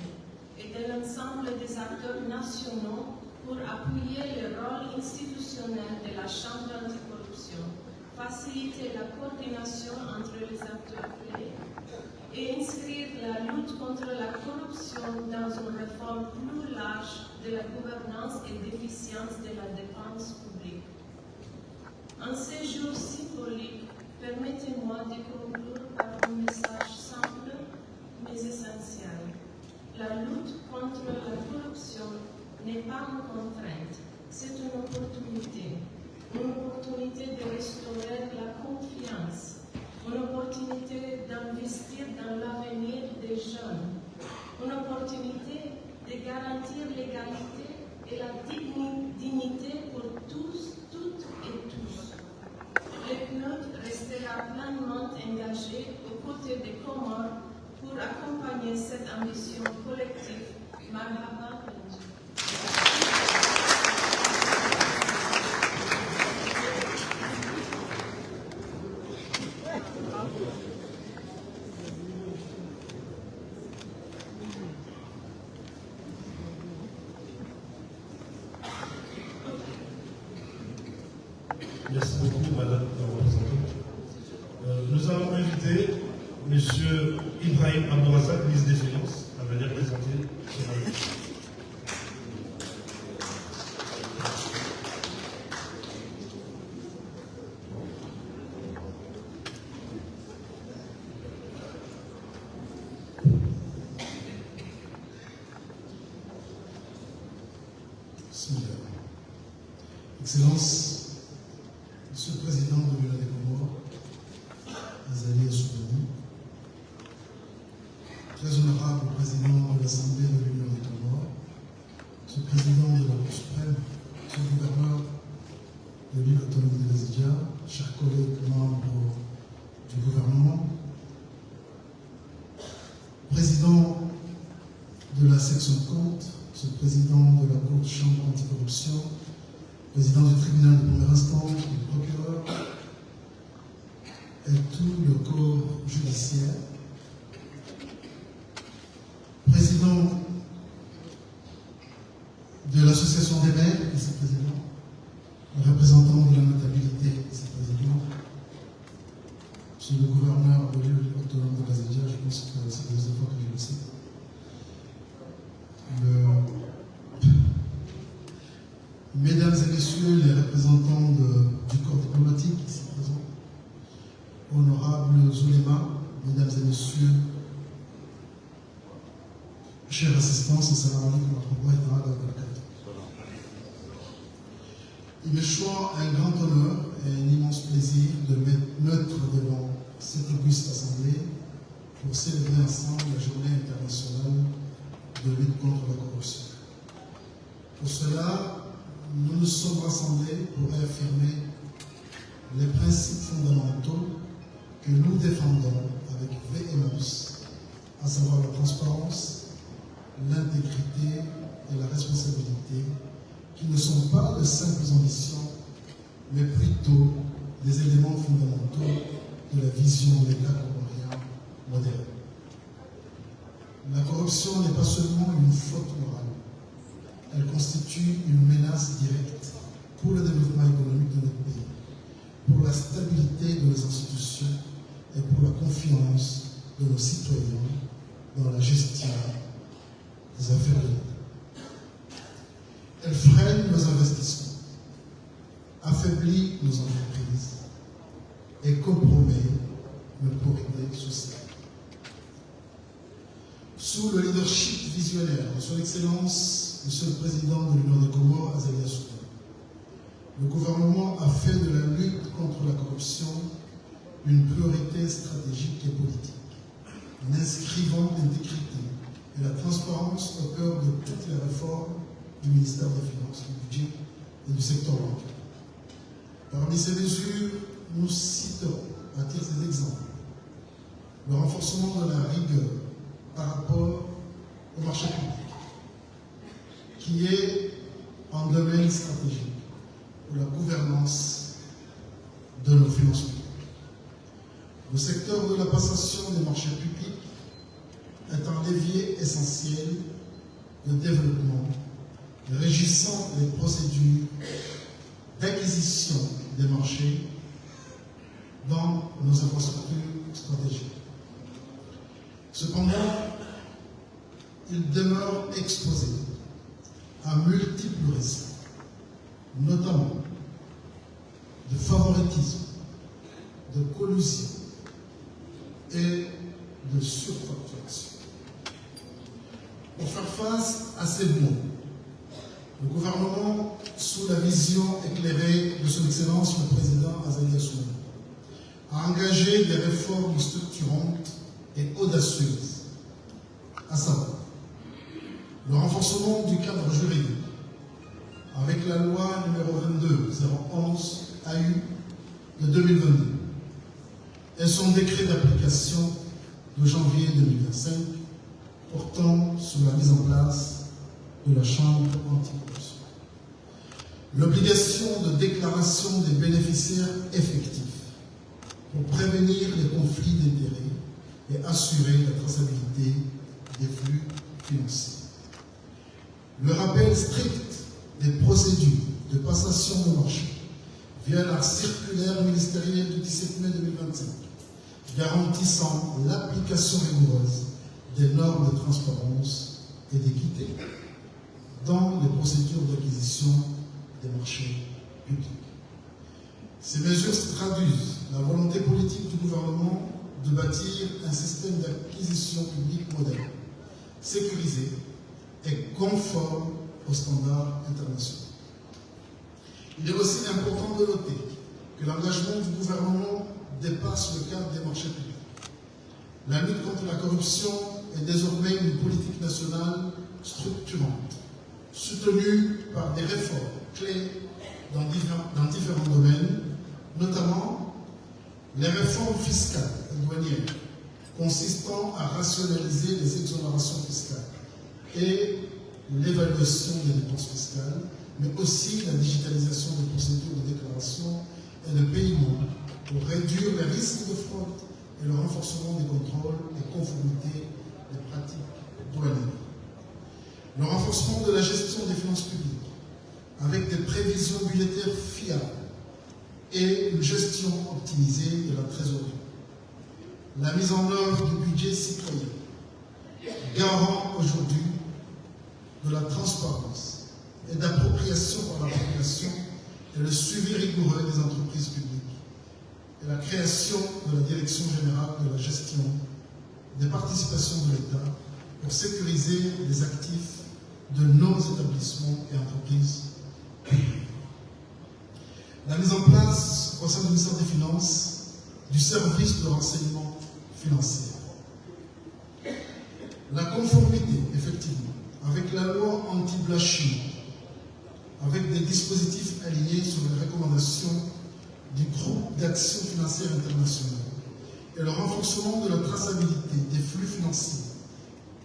et de l'ensemble des acteurs nationaux pour appuyer le rôle institutionnel de la Chambre anticorruption, faciliter la coordination entre les acteurs clés et inscrire la lutte contre la corruption dans une réforme plus large de la gouvernance et d'efficience de la dépense publique. En ces jours symboliques, permettez-moi de conclure par un message simple mais essentiel. La lutte contre la corruption n'est pas une contrainte, c'est une opportunité de restaurer la confiance, une opportunité d'investir dans l'avenir des jeunes, une opportunité de garantir l'égalité et la dignité pour tous, toutes et tous. Le PNUD restera pleinement engagé aux côtés des Comores pour accompagner cette ambition collective. Marhaba. Merci beaucoup, Madame la représentante. Nous allons inviter M. Ibrahim Abdourazak, ministre des Finances, à venir présenter son avis. Excellences, Monsieur le Président de l'Union des Comores, Azali Assoumani, très honorable Président de l'Assemblée de l'Union des Comores, Monsieur le Président de la Cour suprême, Monsieur le Gouverneur de l'île autonome de l'Azidja, chers collègues membres du gouvernement, Président de la section de compte, Monsieur le Président de la Cour de chambre anticorruption, Président du tribunal de première instance, le procureur et tout le corps judiciaire, Président de l'association des maires, vice-président, le représentant de la notabilité, vice-président, Monsieur le gouverneur de l'île autonome de l'Azidja, je pense que c'est la deuxième fois que je le cite. Mesdames et messieurs les représentants du corps diplomatique ici présents, honorables oulémas, mesdames et messieurs, chers assistants, assalamu alaikum wa rahmatullahi wa barakatuh. Il me choisit un grand honneur et un immense plaisir de mettre devant cette auguste assemblée pour célébrer ensemble la journée internationale de lutte contre la corruption. Pour cela, nous nous sommes rassemblés pour réaffirmer les principes fondamentaux que nous défendons avec véhémence, à savoir la transparence, l'intégrité et la responsabilité, qui ne sont pas de simples ambitions, mais plutôt des éléments fondamentaux de la vision de l'État comorien moderne. La corruption n'est pas seulement une faute morale, elle constitue une menace directe pour le développement économique de notre pays, pour la stabilité de nos institutions et pour la confiance de nos citoyens dans la gestion des affaires de l'État. Elle freine nos investissements, affaiblit nos entreprises et compromet notre probité sociale. Sous le leadership visionnaire de son Excellence, Monsieur le Président de l'Union des Comores, Azali Assoumani, le gouvernement a fait de la lutte contre la corruption une priorité stratégique et politique, en inscrivant l'intégrité et la transparence au cœur de toutes les réformes du ministère des Finances, du budget et du secteur bancaire. Parmi ces mesures, nous citerons, à titre d'exemple, le renforcement de la rigueur par rapport au marché public, qui est un domaine stratégique pour la gouvernance de nos finances publiques. Le secteur de la passation des marchés publics est un levier essentiel de développement régissant les procédures d'acquisition des marchés dans nos infrastructures stratégiques. Cependant, il demeure exposé à multiples risques, notamment de favoritisme, de collusion et de surfacturation. Pour faire face à ces maux, le gouvernement, sous la vision éclairée de son Excellence le Président Azali Assoumani, a engagé des réformes structurantes et audacieuses, à savoir renforcement du cadre juridique avec la loi numéro 22-011 AU de 2022 et son décret d'application de janvier 2025 portant sur la mise en place de la Chambre anticorruption. L'obligation de déclaration des bénéficiaires effectifs pour prévenir les conflits d'intérêts et assurer la traçabilité des flux financiers. Le rappel strict des procédures de passation de marché via la circulaire ministérielle du 17 mai 2025, garantissant l'application rigoureuse des normes de transparence et d'équité dans les procédures d'acquisition des marchés publics. Ces mesures traduisent la volonté politique du gouvernement de bâtir un système d'acquisition publique moderne, sécurisé et conforme aux standards internationaux. Il est aussi important de noter que l'engagement du gouvernement dépasse le cadre des marchés publics. La lutte contre la corruption est désormais une politique nationale structurante, soutenue par des réformes clés dans différents domaines, notamment les réformes fiscales et douanières, consistant à rationaliser les exonérations fiscales et l'évaluation des dépenses fiscales, mais aussi la digitalisation des procédures de déclaration et de paiement pour réduire les risques de fraude et le renforcement des contrôles et conformité des pratiques douanières. Le renforcement de la gestion des finances publiques avec des prévisions budgétaires fiables et une gestion optimisée de la trésorerie. La mise en œuvre du budget citoyen, garant aujourd'hui de la transparence et d'appropriation par la population et le suivi rigoureux des entreprises publiques et la création de la Direction générale de la gestion des participations de l'État pour sécuriser les actifs de nos établissements et entreprises publiques. La mise en place au sein du ministère des Finances du service de renseignement financier. La conformité, effectivement, avec la loi anti-blanchiment, avec des dispositifs alignés sur les recommandations du groupe d'action financière internationale et le renforcement de la traçabilité des flux financiers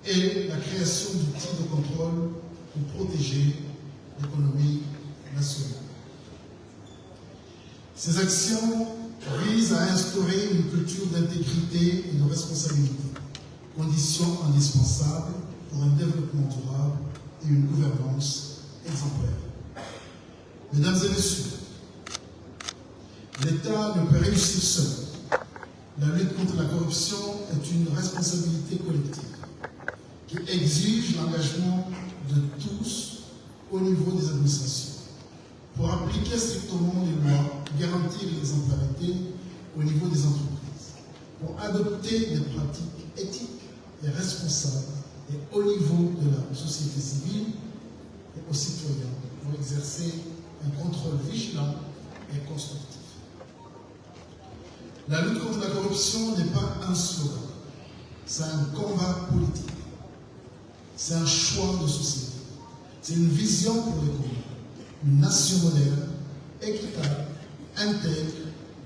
et la création d'outils de contrôle pour protéger l'économie nationale. Ces actions visent à instaurer une culture d'intégrité et de responsabilité, condition indispensable pour un développement durable et une gouvernance exemplaire. Mesdames et messieurs, l'État ne peut réussir seul. La lutte contre la corruption est une responsabilité collective qui exige l'engagement de tous au niveau des administrations pour appliquer strictement les lois, garantir l'exemplarité au niveau des entreprises, pour adopter des pratiques éthiques et responsables et au niveau de la société civile et aux citoyens pour exercer un contrôle vigilant et constructif. La lutte contre la corruption n'est pas un slogan, c'est un combat politique, c'est un choix de société, c'est une vision pour les communs, une nation moderne, équitable, intègre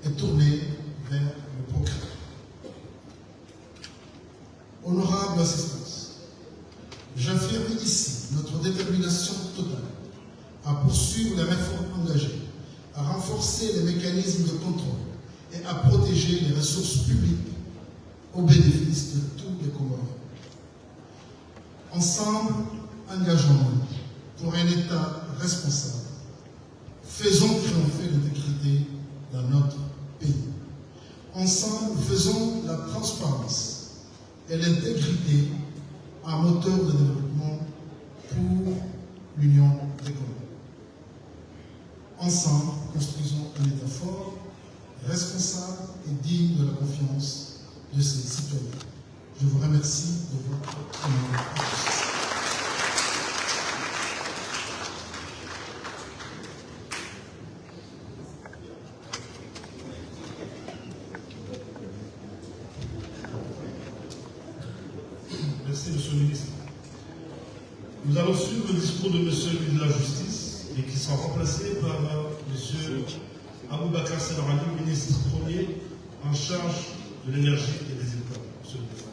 et tournée vers le progrès. Honorable assistance, j'affirme ici notre détermination totale à poursuivre les réformes engagées, à renforcer les mécanismes de contrôle et à protéger les ressources publiques au bénéfice de tous les Comoriens. Ensemble, engageons-nous pour un État responsable. Faisons triompher l'intégrité dans notre pays. Ensemble, faisons la transparence et l'intégrité un moteur de développement pour l'Union des Comores. Ensemble, construisons un État fort, responsable et digne de la confiance de ses citoyens. Je vous remercie de votre attention. Merci, Monsieur le ministre. Nous allons suivre le discours de M. le ministre de la Justice et qui sera remplacé par M. Aboubakar Selarali, ministre premier en charge de l'énergie et des États. Monsieur le Président.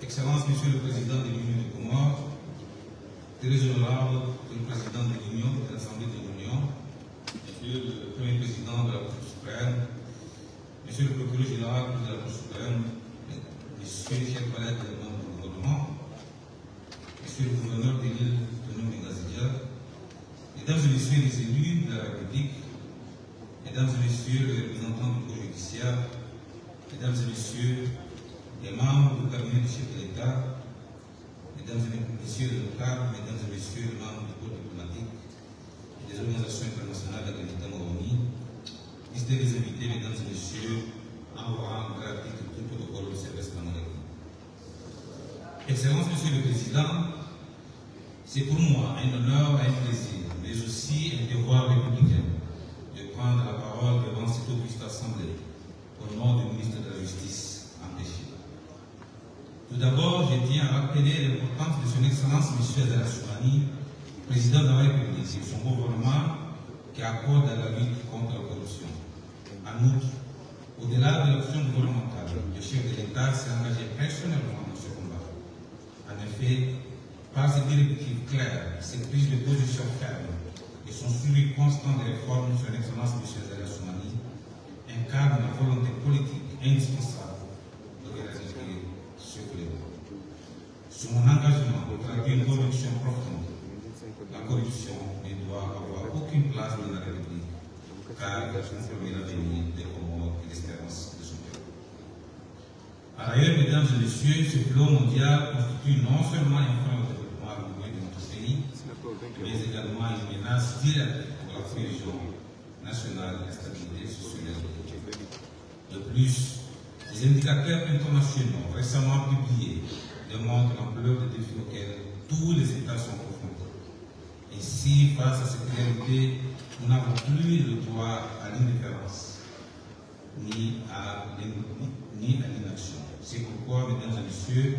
Excellence, Monsieur le Président de l'Union des Comores, très honorable le Président de l'Union, de l'Assemblée de l'Union, Monsieur le Premier Président de la Cour suprême, Monsieur le Procureur général de la Cour suprême, Messieurs les chers collègues des membres du gouvernement, Monsieur le gouverneur de l'île autonome de Gazédia, Mesdames et Messieurs les élus de la République, Mesdames et Messieurs les représentants du corps judiciaire, Mesdames et Messieurs les membres du cabinet du chef de l'État, Mesdames et Messieurs les locaux, Mesdames et Messieurs les membres du corps diplomatique et des organisations internationales de l'État Moroni, distingués invités, Mesdames et Messieurs, en rang graphique de tout protocole au service de la monarchie. Excellence, Monsieur le Président, c'est pour moi un honneur, un plaisir, mais aussi un devoir républicain de prendre la parole devant cette auguste assemblée au nom du ministre de la Justice empêché. Tout d'abord, je tiens à rappeler l'importance de son Excellence M. Azali Assoumani, président de la République, et son gouvernement qui accorde à la lutte contre la corruption. En outre, au-delà de l'action gouvernementale, le chef de l'État s'est engagé personnellement dans ce combat. En effet, par ses directives claires, ses prises de position fermes et son suivi constant des réformes, son Excellence M. Azali Assoumani incarne la volonté politique indispensable de éradiquer ce fléau. Sur mon engagement de traduire une conviction profonde, la corruption ne doit avoir aucune place dans la République, car elle compromet l'avenir des Comores et l'espérance de son peuple. Par ailleurs, Mesdames et Messieurs, ce fléau mondial constitue non seulement un frein au développement harmonieux de notre pays, mais également une menace directe pour la cohésion nationale et la stabilité sociale. De plus, les indicateurs internationaux récemment publiés démontrent l'ampleur des défis auxquels tous les États sont confrontés. Ainsi, face à cette réalité, nous n'avons plus le droit à l'indifférence ni à l'inaction. C'est pourquoi, Mesdames et Messieurs,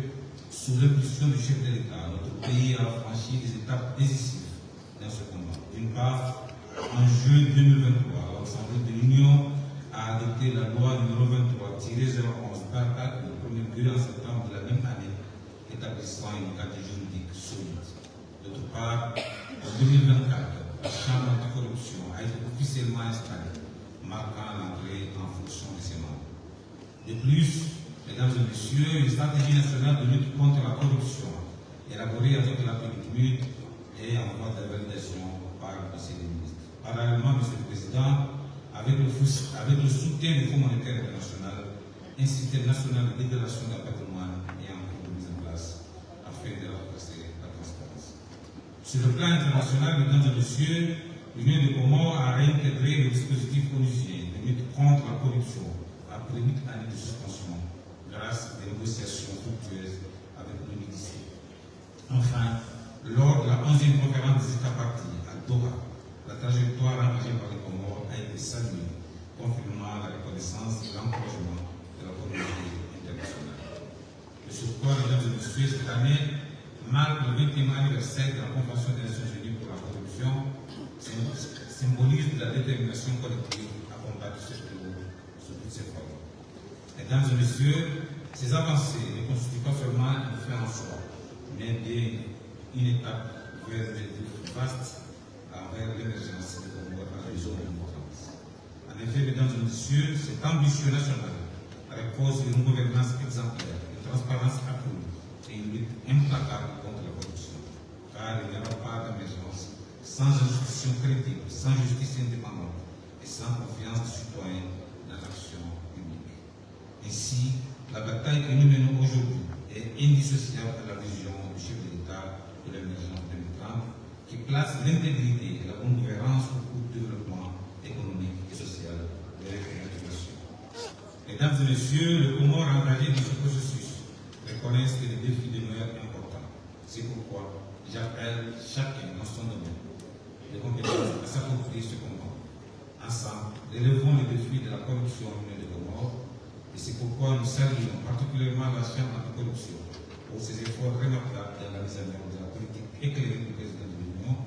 sous l'impulsion du chef de l'État, notre pays a franchi des étapes décisives dans ce combat. D'une part, en juin 2023, l'Assemblée de l'Union a adopté la loi numéro 23-011 datant le 1er juillet en septembre de la même année, établissant une cadre juridique solide. D'autre part, en 2024, la Chambre anticorruption a été officiellement installée, marquant l'entrée en fonction de ses membres. De plus, Mesdames et Messieurs, une stratégie nationale de lutte contre la corruption, élaborée avec la République, est en voie de validation par le Conseil des ministres. Parallèlement, Monsieur le Président, avec le soutien du Fonds monétaire international, un système national de déclaration de patrimoine est en cours de mise en place afin de renforcer la transparence. Sur le plan international, Mesdames et Messieurs, l'Union des Comores a réintégré le dispositif onusien de lutte contre la corruption après 8 années de suspension grâce à des négociations fructueuses avec l'UNIDC. Enfin, lors de la 11e conférence des États partis à Doha, la trajectoire engagée par les Comores a été saluée, confirmant la reconnaissance et l'encouragement de la communauté internationale. Le surcroît, Mesdames et Messieurs, cette année marque le 20e anniversaire de la Convention des Nations Unies pour la corruption, symbolise la détermination collective à combattre ce fléau sous toutes ses formes. Mesdames et Messieurs, ces avancées ne constituent pas seulement une fin en soi, mais bien une étape vers des défis vastes envers l'émergence des Comores à la zone d'importance. En effet, Mesdames et Messieurs, cette ambition nationale repose sur une gouvernance exemplaire, une transparence accrue et une lutte implacable contre la corruption, car il n'y aura pas d'émergence sans institution crédible, sans justice indépendante et sans confiance des citoyens dans l'action publique. Ainsi, la bataille que nous menons aujourd'hui est indissociable de la vision du chef de l'État de l'émergence 2030 qui place l'intégrité et la bonne gouvernance ou du développement économique et social de l'intégration. Mesdames et messieurs, les Comores engagés dans ce processus reconnaissent que les défis demeurent importants. C'est pourquoi j'appelle chacun dans son domaine de compétences à s'approprier ce combat. Ensemble, relevons les défis de la corruption au milieu des Comores, et c'est pourquoi nous saluons particulièrement la Chambre anticorruption pour ses efforts remarquables dans la mise en œuvre de la politique éclairée du président de l'Union.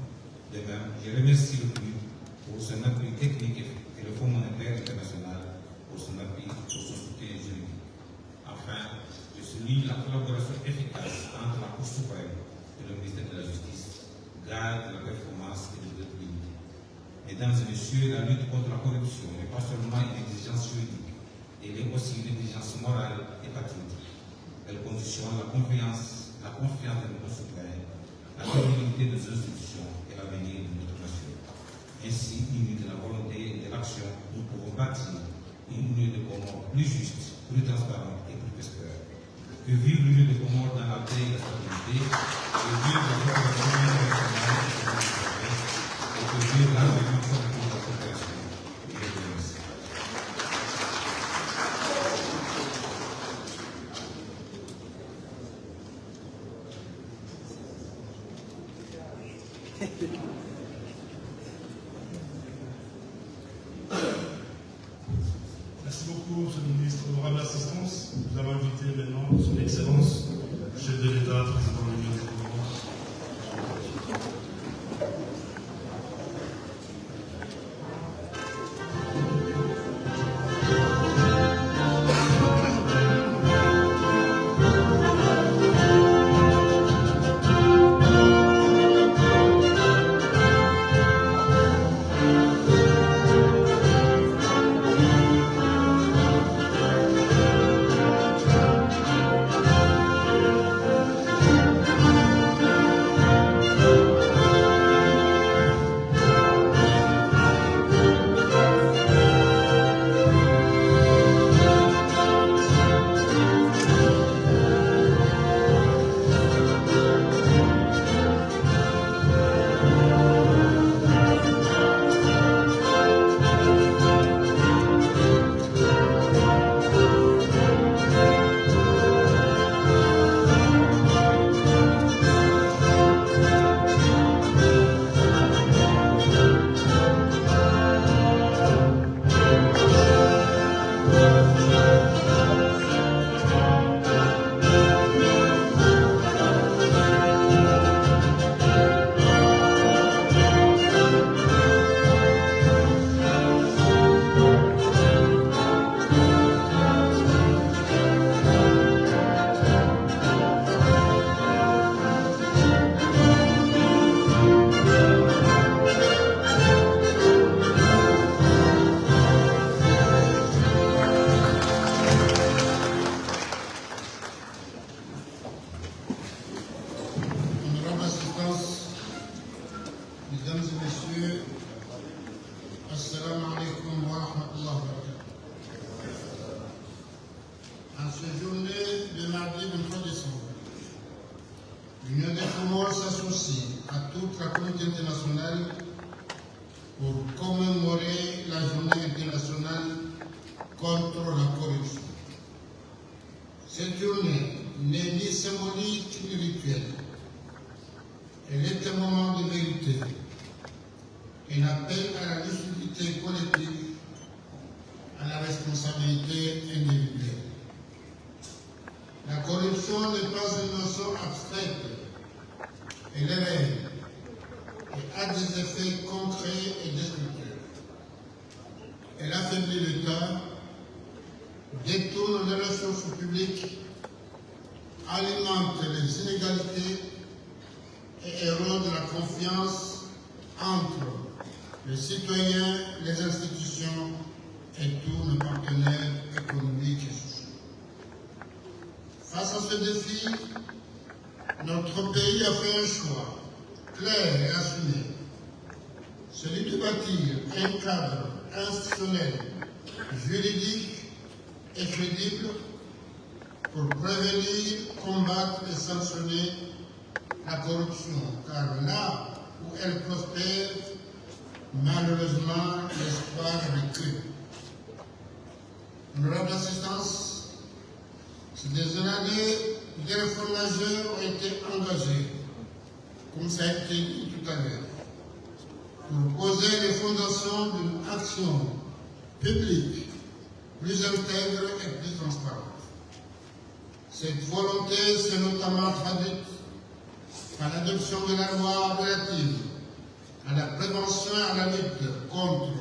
De même, je remercie le PNUD pour son appui technique et le Fonds monétaire international pour son appui, pour son soutien juridique. Enfin, je souligne la collaboration efficace entre la Cour suprême et le ministère de la Justice, garde de la performance et de l'autorité. Mesdames et messieurs, la lutte contre la corruption n'est pas seulement une exigence juridique, elle est aussi une exigence morale et patriotique. Elle conditionne la confiance de nos concitoyens, la crédibilité de nos institutions et l'avenir de notre nation. Ainsi, unis de la volonté et de l'action, nous pouvons bâtir une union de Comores plus juste, plus transparente et plus prospère. Que vive l'union de Comores dans la paix et la stabilité, que vive la coopération internationale et que vive l'avènement de la coopération. Je vous remercie. Merci beaucoup, Monsieur le ministre. Honorable assistance, nous allons inviter maintenant Son Excellence, chef de l'État, président de l'Union des Comores. Mesdames et messieurs, Assalamu alaikum wa rahmatullahi wa barakatuh. En cette journée de mardi 23 décembre, l'Union des Comores s'associe à toute la communauté internationale pour commémorer la journée internationale contre la corruption. Cette journée n'est ni symbolique ni rituelle. Elle est un moment de vérité, un appel à la lucidité collective, à la responsabilité individuelle. La corruption n'est pas une notion abstraite, elle est réelle et a des effets concrets et destructeurs. Elle affaiblit l'État, détourne les ressources publiques, alimente les inégalités et érode la confiance entre les citoyens, les institutions et tous nos partenaires économiques et sociaux. Face à ce défi, notre pays a fait un choix clair et assumé, celui de bâtir un cadre institutionnel, juridique et crédible pour prévenir, combattre et sanctionner la corruption, car là où elle prospère, Malheureusement, l'espoir avait cru. Honorable assistance, ces dernières années, des réformes majeures ont été engagées, comme ça a été dit tout à l'heure, pour poser les fondations d'une action publique plus intègre et plus transparente. Cette volonté s'est notamment traduite par l'adoption de la loi relative à la prévention et à la lutte contre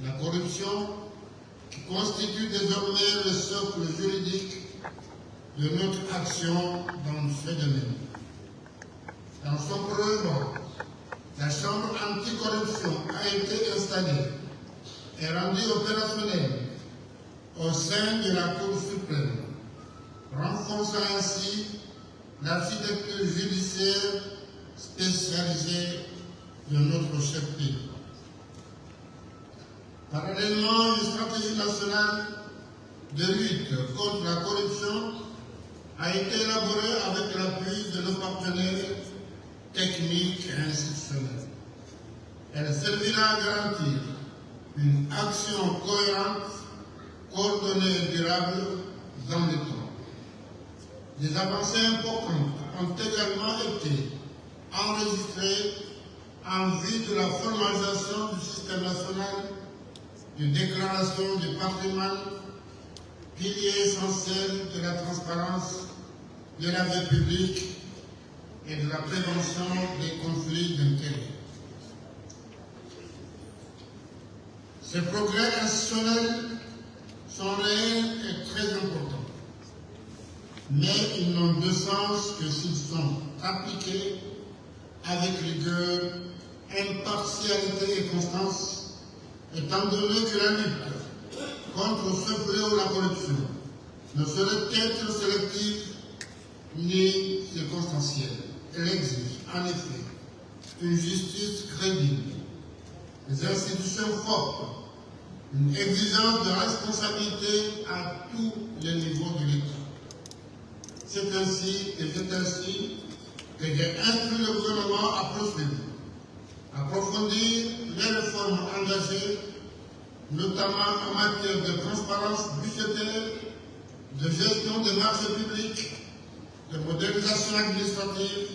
la corruption, qui constitue désormais le socle juridique de notre action dans ce domaine. Dans son prolongement, la Chambre anticorruption a été installée et rendue opérationnelle au sein de la Cour suprême, renforçant ainsi l'architecture judiciaire spécialisée de notre cher pays. Parallèlement, une stratégie nationale de lutte contre la corruption a été élaborée avec l'appui de nos partenaires techniques et institutionnels. Elle servira à garantir une action cohérente, coordonnée et durable dans le temps. Des avancées importantes ont également été enregistrées en vue de la formalisation du système national de déclaration du patrimoine, pilier essentiel de la transparence, de la vie publique et de la prévention des conflits d'intérêts. Ces progrès institutionnels sont réels et très importants, mais ils n'ont de sens que s'ils sont appliqués avec rigueur, impartialité et constance, étant donné que la lutte contre ce fléau, la corruption, ne saurait être sélective ni circonstancielle. Elle exige, en effet, une justice crédible, des institutions fortes, une exigence de responsabilité à tous les niveaux de l'État. C'est ainsi que j'ai instruit le gouvernement à procéder, approfondir les réformes engagées, notamment en matière de transparence budgétaire, de gestion des marchés publics, de modernisation administrative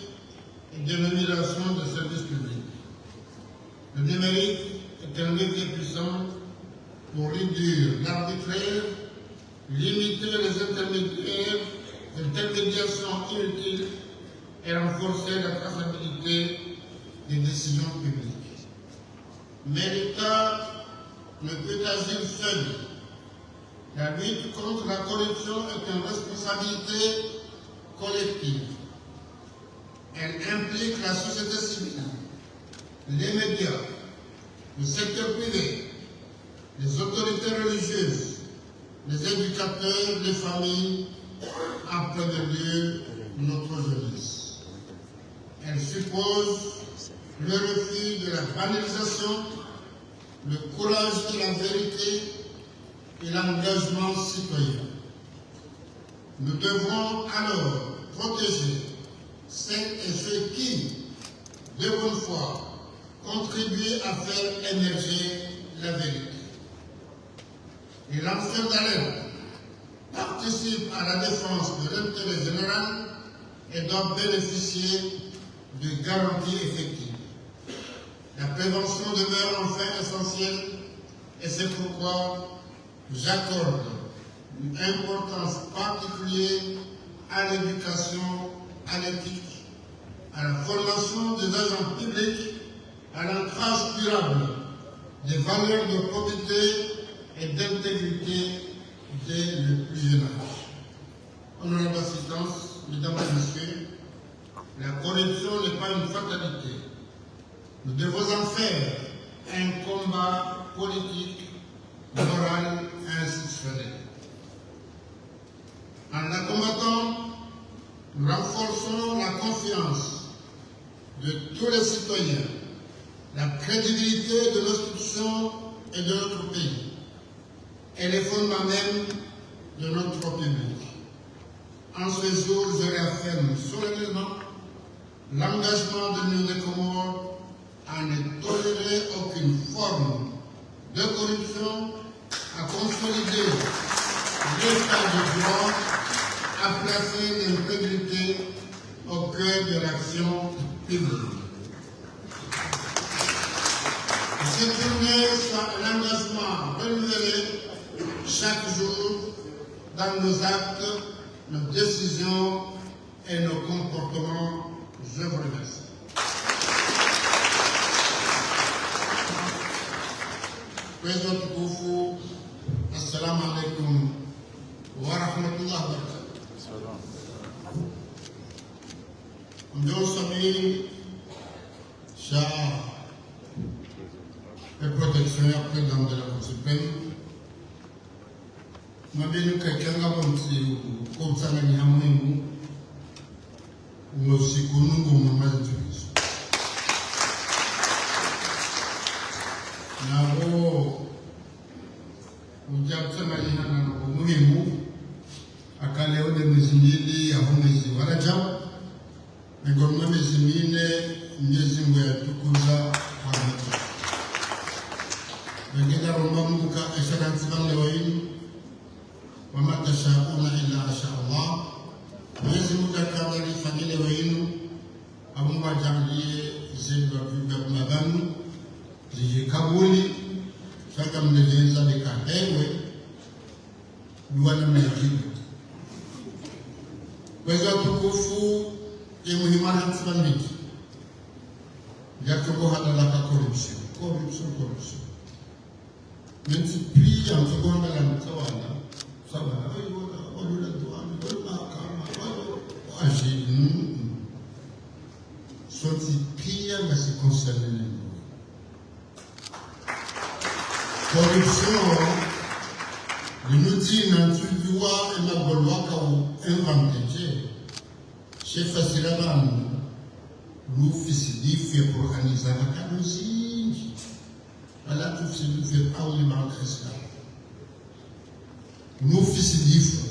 et de rémunération des services publics. Le numérique est un levier puissant pour réduire l'arbitraire, limiter les intermédiations inutiles et renforcer la traçabilité des décisions publiques. Mais l'État ne peut agir seul. La lutte contre la corruption est une responsabilité collective. Elle implique la société civile, les médias, le secteur privé, les autorités religieuses, les éducateurs, les familles, en premier lieu notre jeunesse. Elle suppose le refus de la banalisation, le courage de la vérité et l'engagement citoyen. Nous devrons alors protéger celles et ceux qui, de bonne foi, contribuent à faire émerger la vérité. Les lanceurs d'alerte participent à la défense de l'intérêt général et doivent bénéficier de garanties effectives. La prévention demeure enfin essentielle et c'est pourquoi j'accorde une importance particulière à l'éducation, à l'éthique, à la formation des agents publics, à l'ancrage durable des valeurs de probité et d'intégrité dès le plus jeune âge. Honorable assistance, mesdames et messieurs, la corruption n'est pas une fatalité. Nous devons en faire un combat politique, moral et institutionnel. En la combattant, nous renforçons la confiance de tous les citoyens, la crédibilité de l'institution et de notre pays, et les fondements même de notre République. En ce jour, je réaffirme solennellement l'engagement de l'Union des Comores à ne tolérer aucune de corruption, à consolider l'état de droit, à placer l'intégrité au cœur de l'action publique. Cette journée soit un engagement renouvelé chaque jour dans nos actes, nos décisions et nos comportements. Je vous remercie. Président Tukufu, assalamu alaikum wa rahmatullahi wa barakatuh. Ndio sami sha et protection ya président de la Cour suprême. Mabenu kakanga bonsi ko tsana ni hamu usikunungu mamazi nabo ujabutsamanyihana umuhimu akaleo de mizimili ya mwezi wa Rajab ngoma mizimine Mwenyezi Mungu yatukuza hamdu wengine romba Mungu ka asharansi banlewaini wama tashauna illa asha Allah. Mwenyezi Mungu akawali fanyile wenu amungu ajalie zetu wa mabanu kabuli shaka mneleza likahewe duwana mnajibu weza tukufu muhimana ntsibaniki yakobo hadalaka corruption mensi pia mtoko hadala mtawala sabana ayo wadula duwani wadula kama wajib soti pia ngasi concerne corruption, nous dit dans tout droit et ma bolwaka ou inventé. Chef Asilaban, nous faisons pour organiser la cadosie. Voilà tout ce que nous faisons par les marques. Nous faisons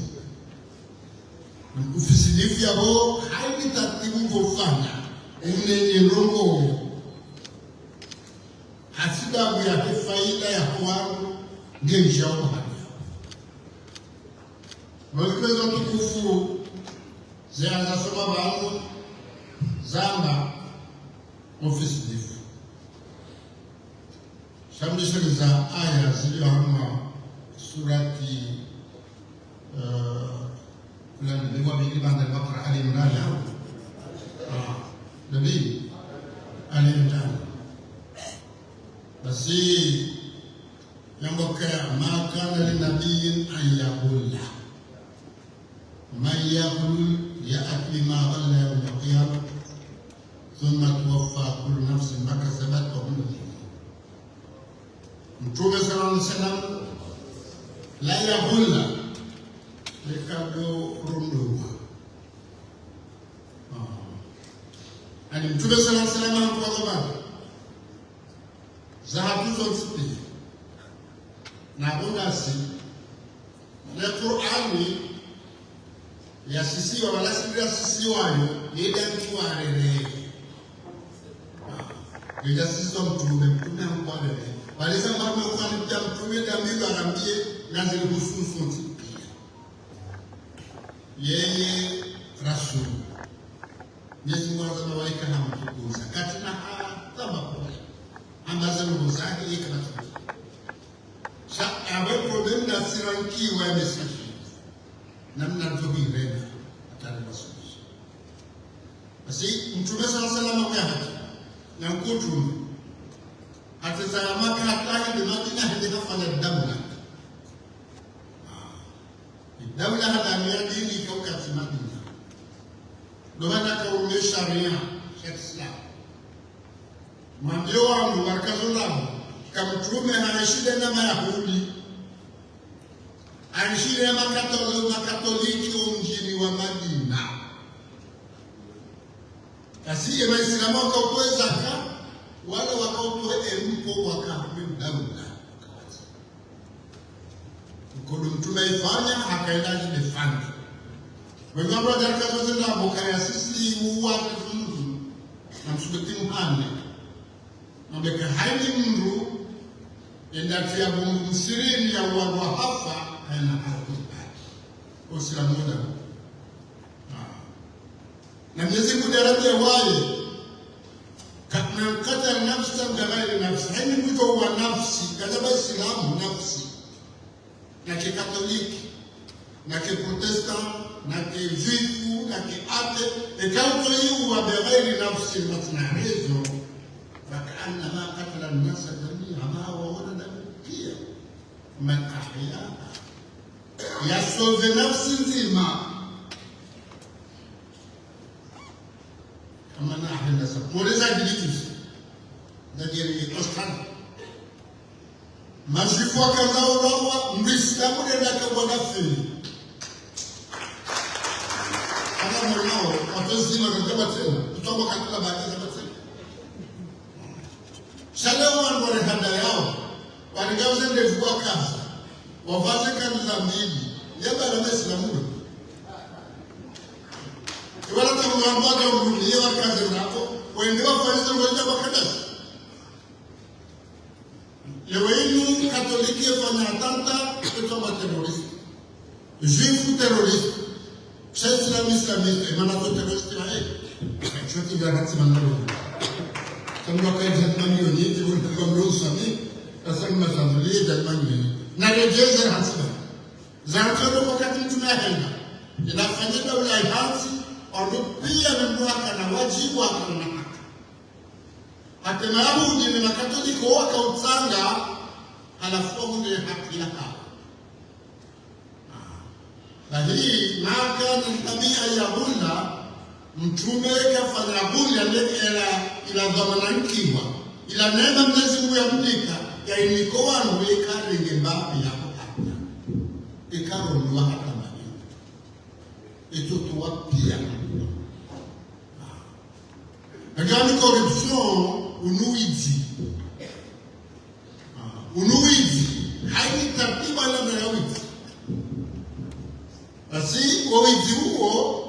nous faisons d'abord, habitativement vos femmes, on est en rongo. Asidabu ya faida ya kwao ndio njao hapa. Mwelekezo tukufu zianza soma bangu zamba ofisi difu. Shamdishiriza aya ziliyohamwa surati fulani ndio bili banda Bakara Ali Imran nabii Ali Imran basi yamboka ma kana linabiyin an yaqulla man yaqul ya'ti ma ghalla yawm al-qiyamah thumma tuwaffa kullu nafsin ma kasabat wa hum la yuzlamun. Mtume sallallahu alaihi wasallam la yaqulla lekado rondo ani Mtume sallallahu alaihi wasallam kwa Zahatu zote na bonasi na Qur'ani ya sisi wala sisi wayo ile mtuarere ile sisi mtume mkwale wale sema kwa mtume dambi garambie na zile hususu yeye rasul Yesu mwanzo malaika hamtukuza katina hata mapole ambazo muzaki yekana cha awe problem na siranki wa message namna tubirena atali masuji basi Mtume sallallahu alaihi wasallam na mkutu atazama hata ile Madina hadi kafanya daula hata ni dini kwa Madina ndio maana kaunde sharia ya Islam. Mwambio wangu wakazulamu kamtume anashida na Mayahudi anashida na makatoliki mjini wa Madina. Asiye Waislamu wakaotoa zaka wale wakaotoa empo wakapewa daula. Mkono mtume ifanya akaenda jifanya. Wewe brother kazo zenda bokaya sisi uwatu na msubiti muhane. Nabeka haini mru endati ya Mungu msirini ya uwa hafa haina hakubaki usilamuda na Mwenyezi Mungu darabia waye kata nafsi mdagairi nafsi haini mwito wa nafsi kadaba Islamu nafsi na kikatoliki na kiprotestant na kijuifu na kiate ekauto hiu wa bagairi nafsi matnahizo fakaanna ma katala nasa jamii ama waona pia man ahyaa yasove nafsi nzima kama na ahenda sa poleza gilitus na geri oskan majifu akaza unawa mrislamu nenda kabwana fili ana mwanao atazima kama tena tutakuwa katika baadhi za matendo shalom wanbore handa yao wanigauze ndevu kwa kazi wavaze kanisa mbili yaba na Islamu wala tamwambia urudi yewa kazi nako waendewa fanyisa ngoja bakadasi leo hii katoliki fanya atanta kutoka terrorist juifu terrorist islamiste maana terrorist hai chote vya katika maneno kama kwa jamii nyingi kwa mruhusu sasa mnatangulia jamii na rejeza hasa zanatoka wakati mtume akaenda inafanyika ulaihansi pia na mwaka na wajibu wa kana hata maabu ni na Katoliki wakautanga alafu ndio haki yake na hii maka ni tabia ya bunda mtume kafanya bunda ila dhamana nkiwa ila neema Mwenyezi Mungu yamdika ya ilikoa nweka lengembapi yako hata ikaro ni hata mali itoto wapia Agami corruption unuizi haini tatiba la mewiti basi wawiti huo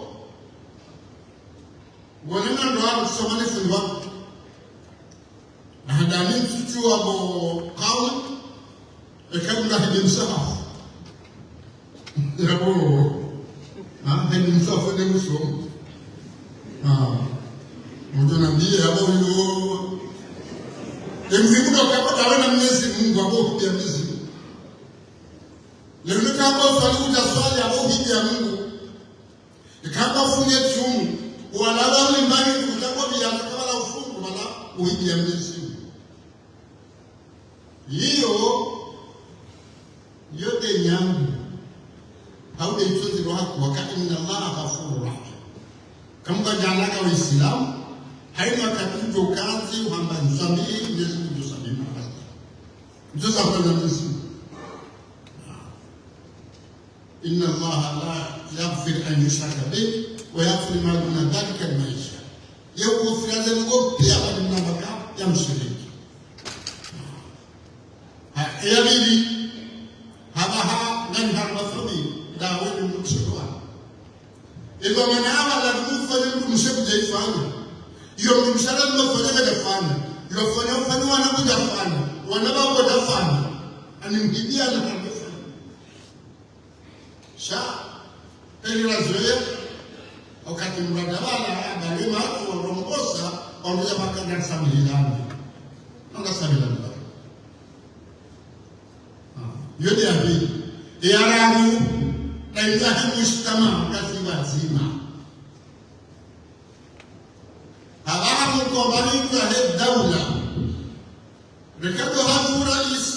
wanena ndo hapo somani funwa na hadani mtutu wabo kawa ekabula hidi msahafu yabo hidi msahafu ne musomo mtu nambia hapo ndio emzimu ukapata wewe na Mwenyezi Mungu hapo pia Mwenyezi Mungu leo kama swali utaswali hapo pia Mungu kama ufunge chumu wala wale mbali utakuwa bila kama la ufungu wala uibia Mwenyezi Mungu hiyo yote nyangu au ndio roho yako wakati inna Allah ghafurur rahim kama jana Waislamu haina tatizo kazi kwamba msamii Mwenyezi Mungu samehe makosa. Ndio sababu Mwenyezi Mungu inna Allah la yaghfir an yushraka bihi wa yaghfir ma duna dhalika liman yasha. Yaghfir dhanba pia kwa mnabaka ya mshiriki. Ya bibi habaha nan harwathi dawa ni mshirika. Ilo manawa la kufanya mshirika ifanye iyo mshahara mnafanya dafana yofanya wanakuja fana wanabao dafana animhidia na kanisa sha elirazwe wakati mradabala balima warongosa wanaja makana samilani nanga samilani yodi abi yarani na ilahi mshtama kazi wazima Halafu kwa baliku ya dawla rekado hafu rais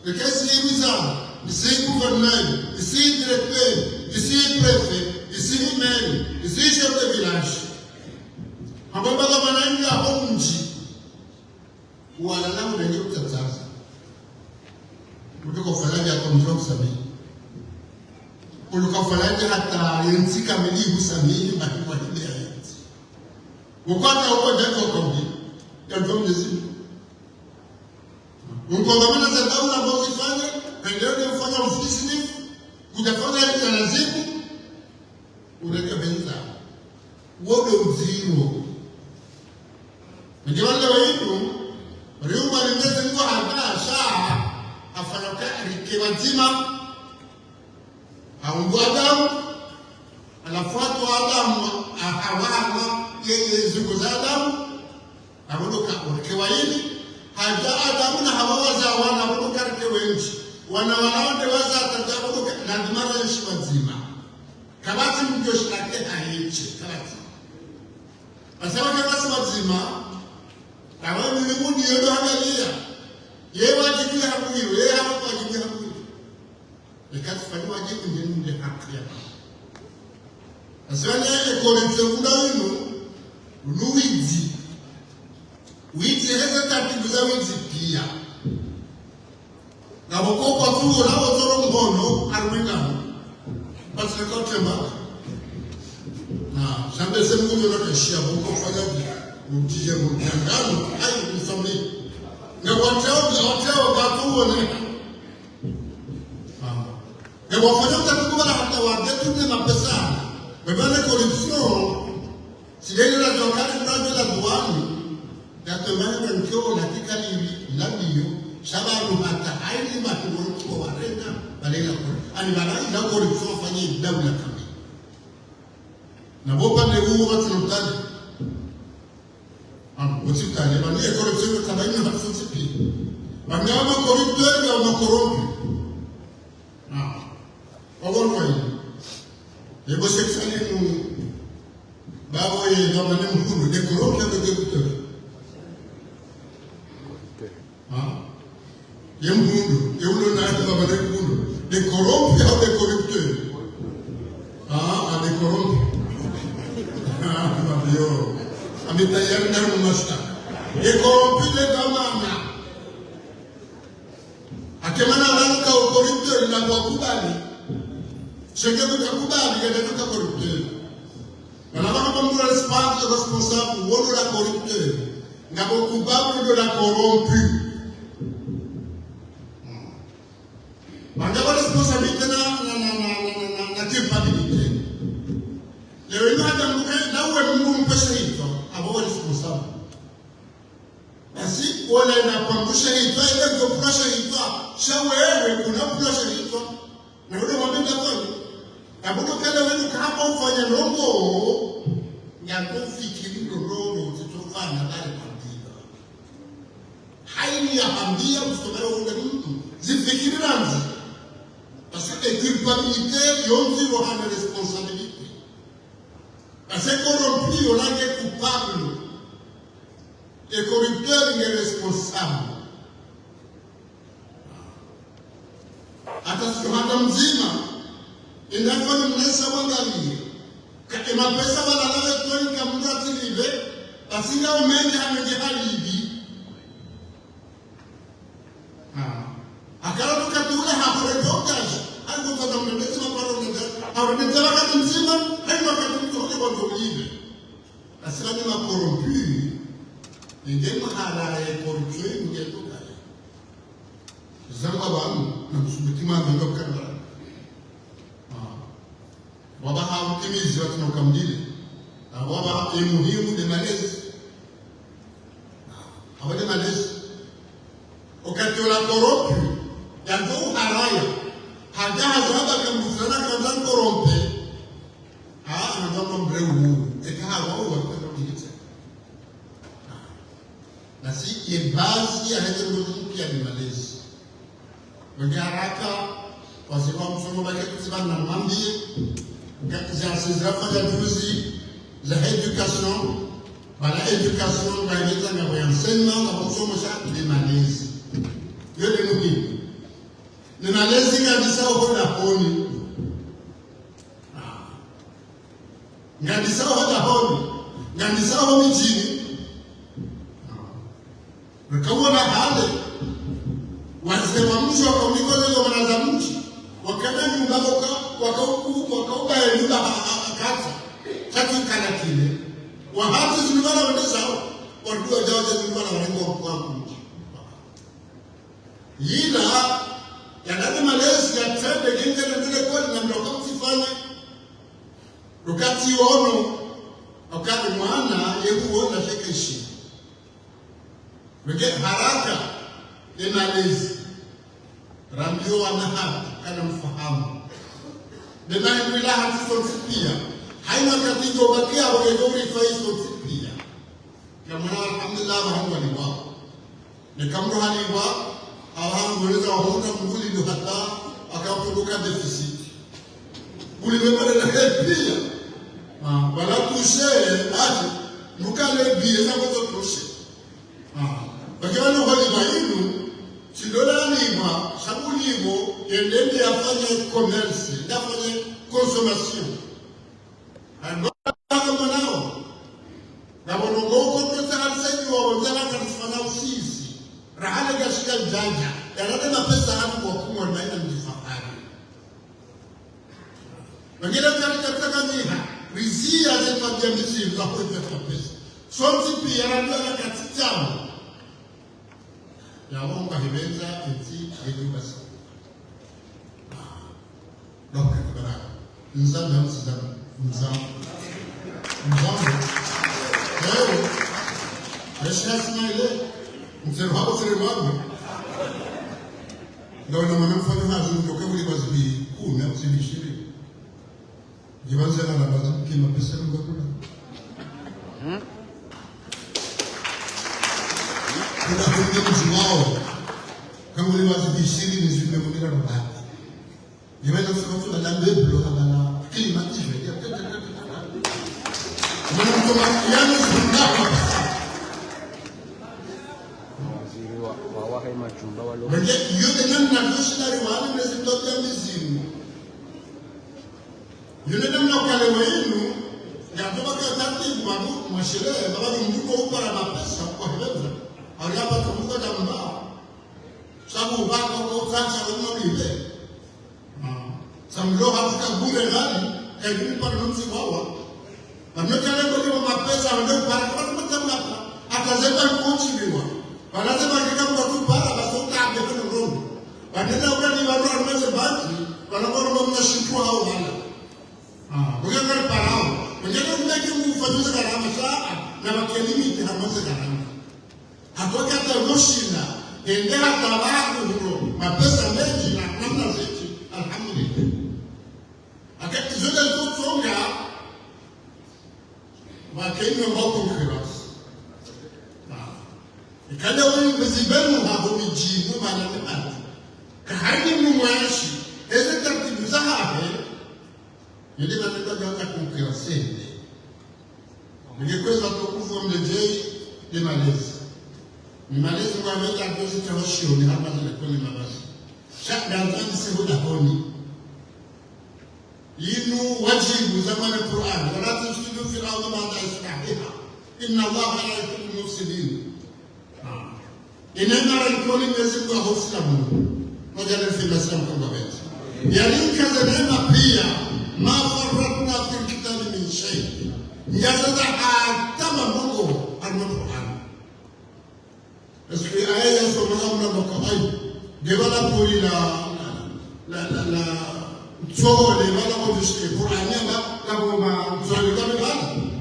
rekesi imizao isi gouverneur isi directeur isi prefet isi maire isi chef de village hababa la mananga homji wala lao ndio kutataza kutoka faraja kwa mtu kusamehe kutoka faraja hata yensika mili kusamehe kwa ile Wakati huko ndio kauli ya Mwenyezi Mungu. Mkongamano za daula ambao zifanye, ndio kufanya ofisi ni kujafanya ile lazima urekebisha. Wote uziro. Ndio wale wetu, Riuma Mwenyezi Mungu hata saa wazima haungu Adamu anafuatwa Adamu Hawa yeye zugu za Adamu abuduka ukewa hili haja Adamu na Hawa wazawana abuduka wengi wana wanaonde waza atajabuduka na ndimara yeshi wazima kabati mjoshi lake haichi kabati asema kabati wazima awe milimuni yodo hangalia ye wajibu ya hakuiru ye hapo wajibu ya hakuiru ikati fanyi wajibu nje haki ya asema ekolite unda winu unuwizi wizi heza tatibuza wizi pia na wako kwa tuo na wazoro mhono arwingamu basi kote mbaka na jambe se mungu na kashia wako kwa jaji mtije mnyangano ai msomni na watao watu ne na wafanya tatibuza hata wadetu ne mapesa bebana corruption sideni la jokari mradi la duani ya temana nkyo la tikali la bio shabaru hata haini matumo kwa warena balela kwa ani bana ila corruption fanye daula kamili na bopa ne huo watu notali utitale bani corruption kama ina hafuti pia banyama corrupteur ya makorompi wagonwa yebo seksani mu bawo ye ngama ne mkuru de corrupteur de corrupteur Yembundo, yeulo na ati baba de kundo, de corrompre ou de corrupteur? De corrompre. Babio. Amita yarna rumasta. De corrompre de gamana. Akemana ranka o corrupteur na wakubali. Cheke tukakubali kende tukakorrupteur. Kana bana bamura responsable wono la corrupteur. Ngabo kubali de la corrompre. Mandava responsabilité na culpabilité. Le nada muke na uwe mungu mpesha hito abo responsable. Basi wala na kwambusha hito ile ndio pressure hito. Shawewe kuna pressure hito. Na ule mwambia kwani. Abudo kale wewe kama ufanye rongo ya kufikiri rongo tutofanya bali pandika. Haini ya ambia msomero unga mtu. Zifikiri ranzi. Parce que les culpabilités, ils ont dit qu'ils ont une responsabilité. Parce que corrompu, on a été coupable. Et corrupteur, il est responsable. Attention, Madame Zima, il n'a pas de messe à Wangali. Il m'a fait ça, voilà, avec toi, il m'a dit qu'il y parce qu'il a au même temps, il akala tukatula hapo dokaje hapo kwa sababu ndio sema kwa roho hapo ndio wakati mzima hapo wakati mtu kwa kulive asema ni makorompu ndio mahala ya corruption ndio dokaje zamba wangu na kusubitima ndio kana baba hautimizi watu na ukamdili baba ni muhimu de malezi hapo de malezi wakati wa corrompu yangu haraya haja hazaba kamuzana kanza korompe anadama mbreu ekawa wa kwa kujita na si ye basi ya hata mpya ni malezi ndio haraka kwa sababu msomo wake kusema na mambi za sisi ya juzi za education bala education na yeta na enseignement na msomo cha ni malezi yote muhimu ni malezi kabisa huko na poni ngandisa huko na poni ngandisa huko mjini Wakaona hale wasema mtu akauniko leo wanaza mtu wakana nyumba wakauka nyumba akata tatu kana kile wahati zilibana wendeza watu wajaje zilibana walengo kwa mtu ila yanani malezi ya tende kingine ndile kwa na mdoka msifanye wakati ono wakati mwana yebu ona shekeshi Weke haraka ya malezi. Rambio anaha kana mfahamu. Demani bila hatusipia. Haina katigo bakia wengori faiso sipia. Kama alhamdulillah Mungu ni wao. Ni kama hali wao alhamdulillah waona mvuli ndio hata akapunguka deficit. Ulimepata na pia. Wala tushe ati mukale bie za kwa tushe. Bakiwa no hali bainu sidola lima sabu limo yendende afanye commerce, afanye consommation. Ando nao. Na bonongo ko tsaransenyi wa wazala kanifanya usisi. Rahana gashika janja. Yanade mapesa hapo kwa kumwa na ina mjifahari. Wengine katika miha rizia zetu kwa misi za kuweka pesa. Sonti pia ndio katika ya wonga hibenza eti yedu basi. Ndio kwa nzamba nzamba. Leo Rashasma ile mzee wako seremani ndio na mwanamfanya hazo kutoka kule bazi kuna msibishiri jibanza na bazi kima pesa ngakula kuna kundi mzimao kama ule bazi bishiri ni zile mwingine na baba jibanza sio na mbeblo na climatique ya mwanamtoma yani zindaka Mwenye yote namna kushindari wale mnazitokea mizimu. Yule namna ukale wenu ya kutoka taratibu wangu mwasherehe baba ni mjuko upara mapesa kwa hivyo. Aliapa kumuka jamba. Sababu bako kwa utaacha wema bibe. Samlo hapo bure gani? Hebu para msi wawa. Wanataka ndio mapesa ndio para kwa mtamapa. Akazeka kuchiliwa. Wanasema kama watu para basi utaambe kwa roho. Wanaenda ukani watu wanaweza baki, wanakuwa mnashukua hao wala. Wewe para hao. Wewe unataka kufanya gharama saa na makelimi hamaza gharama. Hatoka hata goshinda, endea tabaku huko. Mapesa mengi na namna zetu. Alhamdulillah. Akati zote tutonga wakati ambao kwa Kada wani mzibenu hapo mijini maana ni ati kahani mwashi eze taratibu za hapo ndio nataka kuanza kumkiwasende ningekweza kukufu mlejei ni malezi kwa meta kozi tawashio ni hapa zilikuwa ni mabasi shaka ndani sehuda honi yinu wajibu zamani Qur'an wala tusidu fi al-ardi ma ta'isnaha inna Allah la yuhibbu al-mufsidin Inena raikoni mwezi kwa hofu na Mungu. Moja na fi masam kwa baba. Yalinka zanema pia ma farratna fi kitabi min shay. Nyazaza atama Mungu al-Qur'an. Eski aya soma na mkoai. Gebala poli la tsole wala ko diske Qur'an ya kama ma tsole kama bana.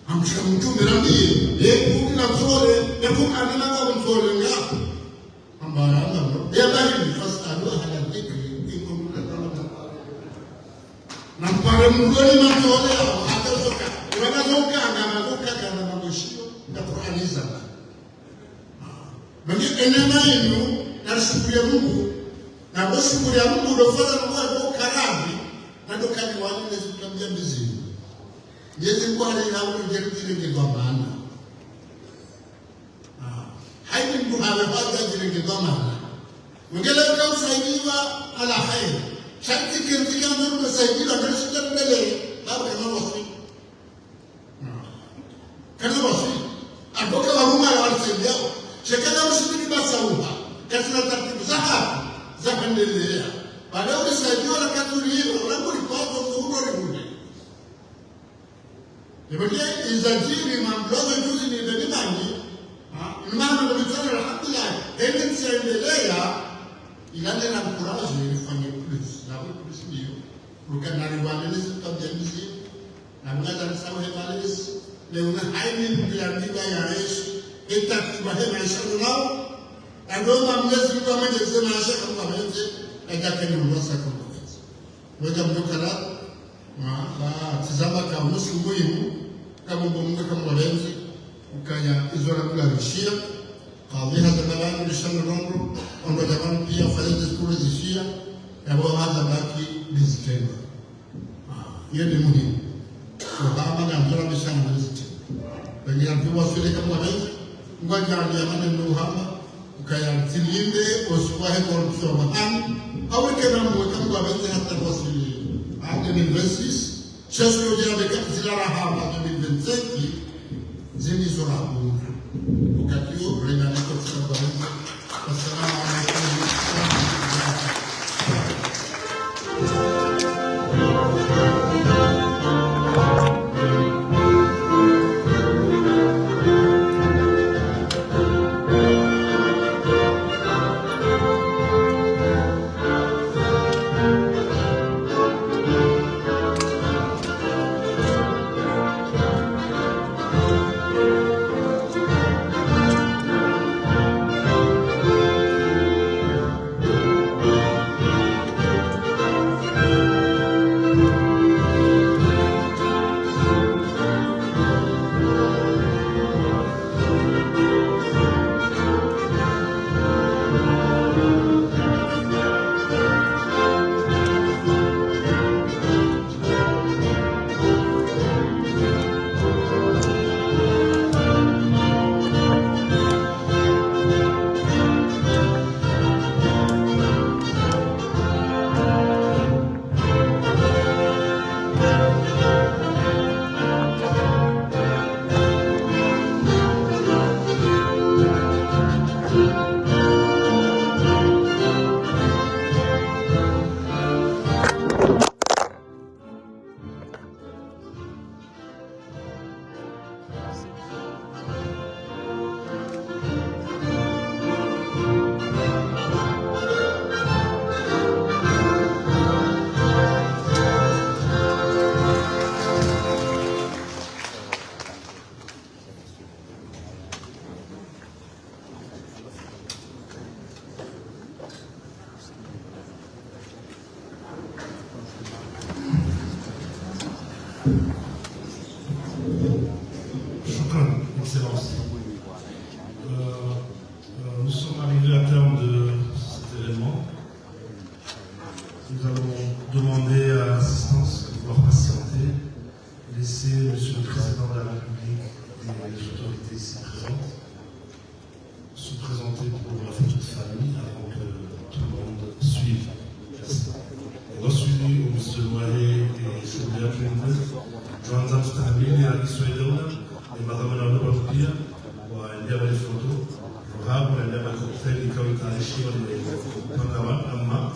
Amshika mtume rambi kuna tsole ya Qur'an na tsole nga ambara ya bali fasalu ala dhikri ikum tatalaba na pale mgoni na tsole hata soka wanazoka na magoka kana magoshio na Qur'aniza bali enema yenu na shukuru ya Mungu na kushukuru ya Mungu ndio fadha kwa karabi na ndio kadi wale zitambia mizimu Yezi kwa hali ya ule jiriki kwa maana. Haini mtu hawefaza jiriki kwa maana. Mwengele uka usaidiwa ala khair. Sharti kirtika nuru usaidiwa na shida mbele. Babu kama wasi. Kama wasi. Adoka waruma ya walisaidia. Shekana ushibini basauha. Katina tartibu za pendelea. Baada usaidiwa na katuri hilo. Ulangu lipako kuhudo libude. Ibadi izajiri mamlozo juzi ni denimangi. Imana ndio mtana alhamdulillah. Ende tsendelea ilale na kuraji ilifanya plus. Na plus ndio. Lukanari wale tabia mizi. Na mnada sawa hebales. Leo na haini mbiandika ya rais. Etatiba hema inshallah. Agora mesmo que a mãe dizer mais é como a gente é que aquele não gosta como a gente. Hoje a meu canal, tizama kama nusu muhimu kama mbonga kama walenzi ukaya izora kula rishia qadhi hada malani lishana nomro ondo jamani pia fanya desturi zishia yabo hada baki disclaimer hiyo ni muhimu kwa kama na mzora bishana disclaimer pengine kwa wafile kama walenzi ngoja ndiamane no hama ukaya tilinde oswahe kwa msho mahani aweke na mwe kama walenzi hata wasili en 2026, c'est ce que je dis avec Zilara en 2025, Zémi sera au Catio, Régané comme ça, Excellence. Nous sommes arrivés à terme de cet événement. Nous allons demander à l'assistance de pouvoir patienter, laisser Monsieur le Président de la République et les autorités ici présentes se présenter pour la photo de famille avant que tout le monde suive. Merci. Ensuite, Monsieur Loyer et Sylvia Pinde, Joanzam Stahabili, Alice Wedona, et Madame Nabapia, waendea wale foto, Rohabu, waendea wale cocktail, ikawa itaishi wale Pangawa, Amma,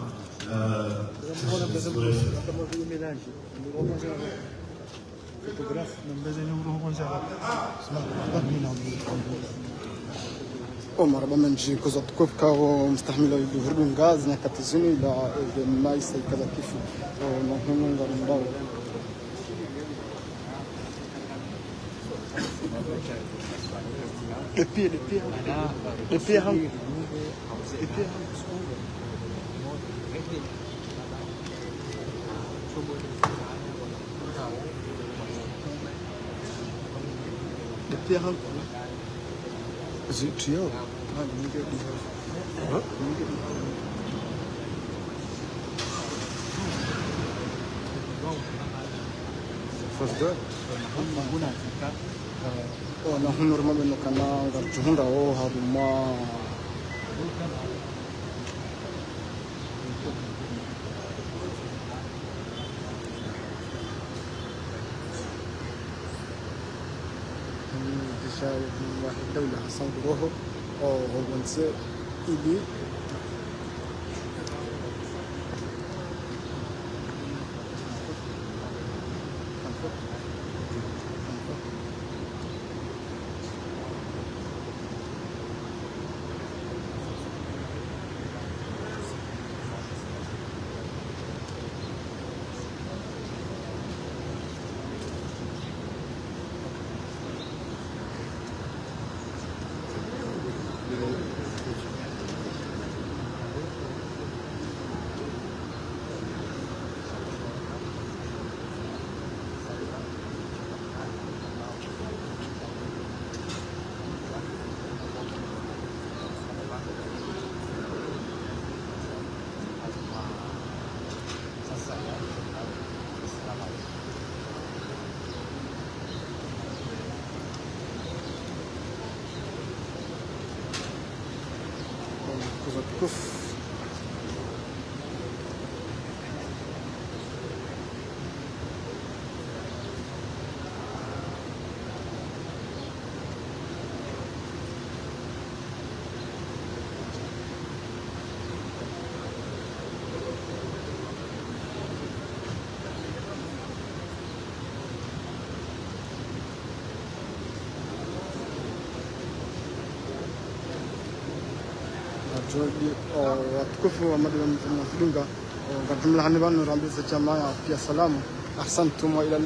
Omar bamenji kuzatukuka mstahimila yuhurdu ngazi nyakati zini la evenaisa ikaza kifu na hununga mbao le pied is it trio? First good. Oh, na hunur ma beno kana gar juhunda o haruma. واحد دولة حصان روحه أو ونسى إيدي viongozi watukufu. watukufu wa madam Mfidunga kwa jumla hanibanu rambiza jamaa pia salamu ahsantum wa ila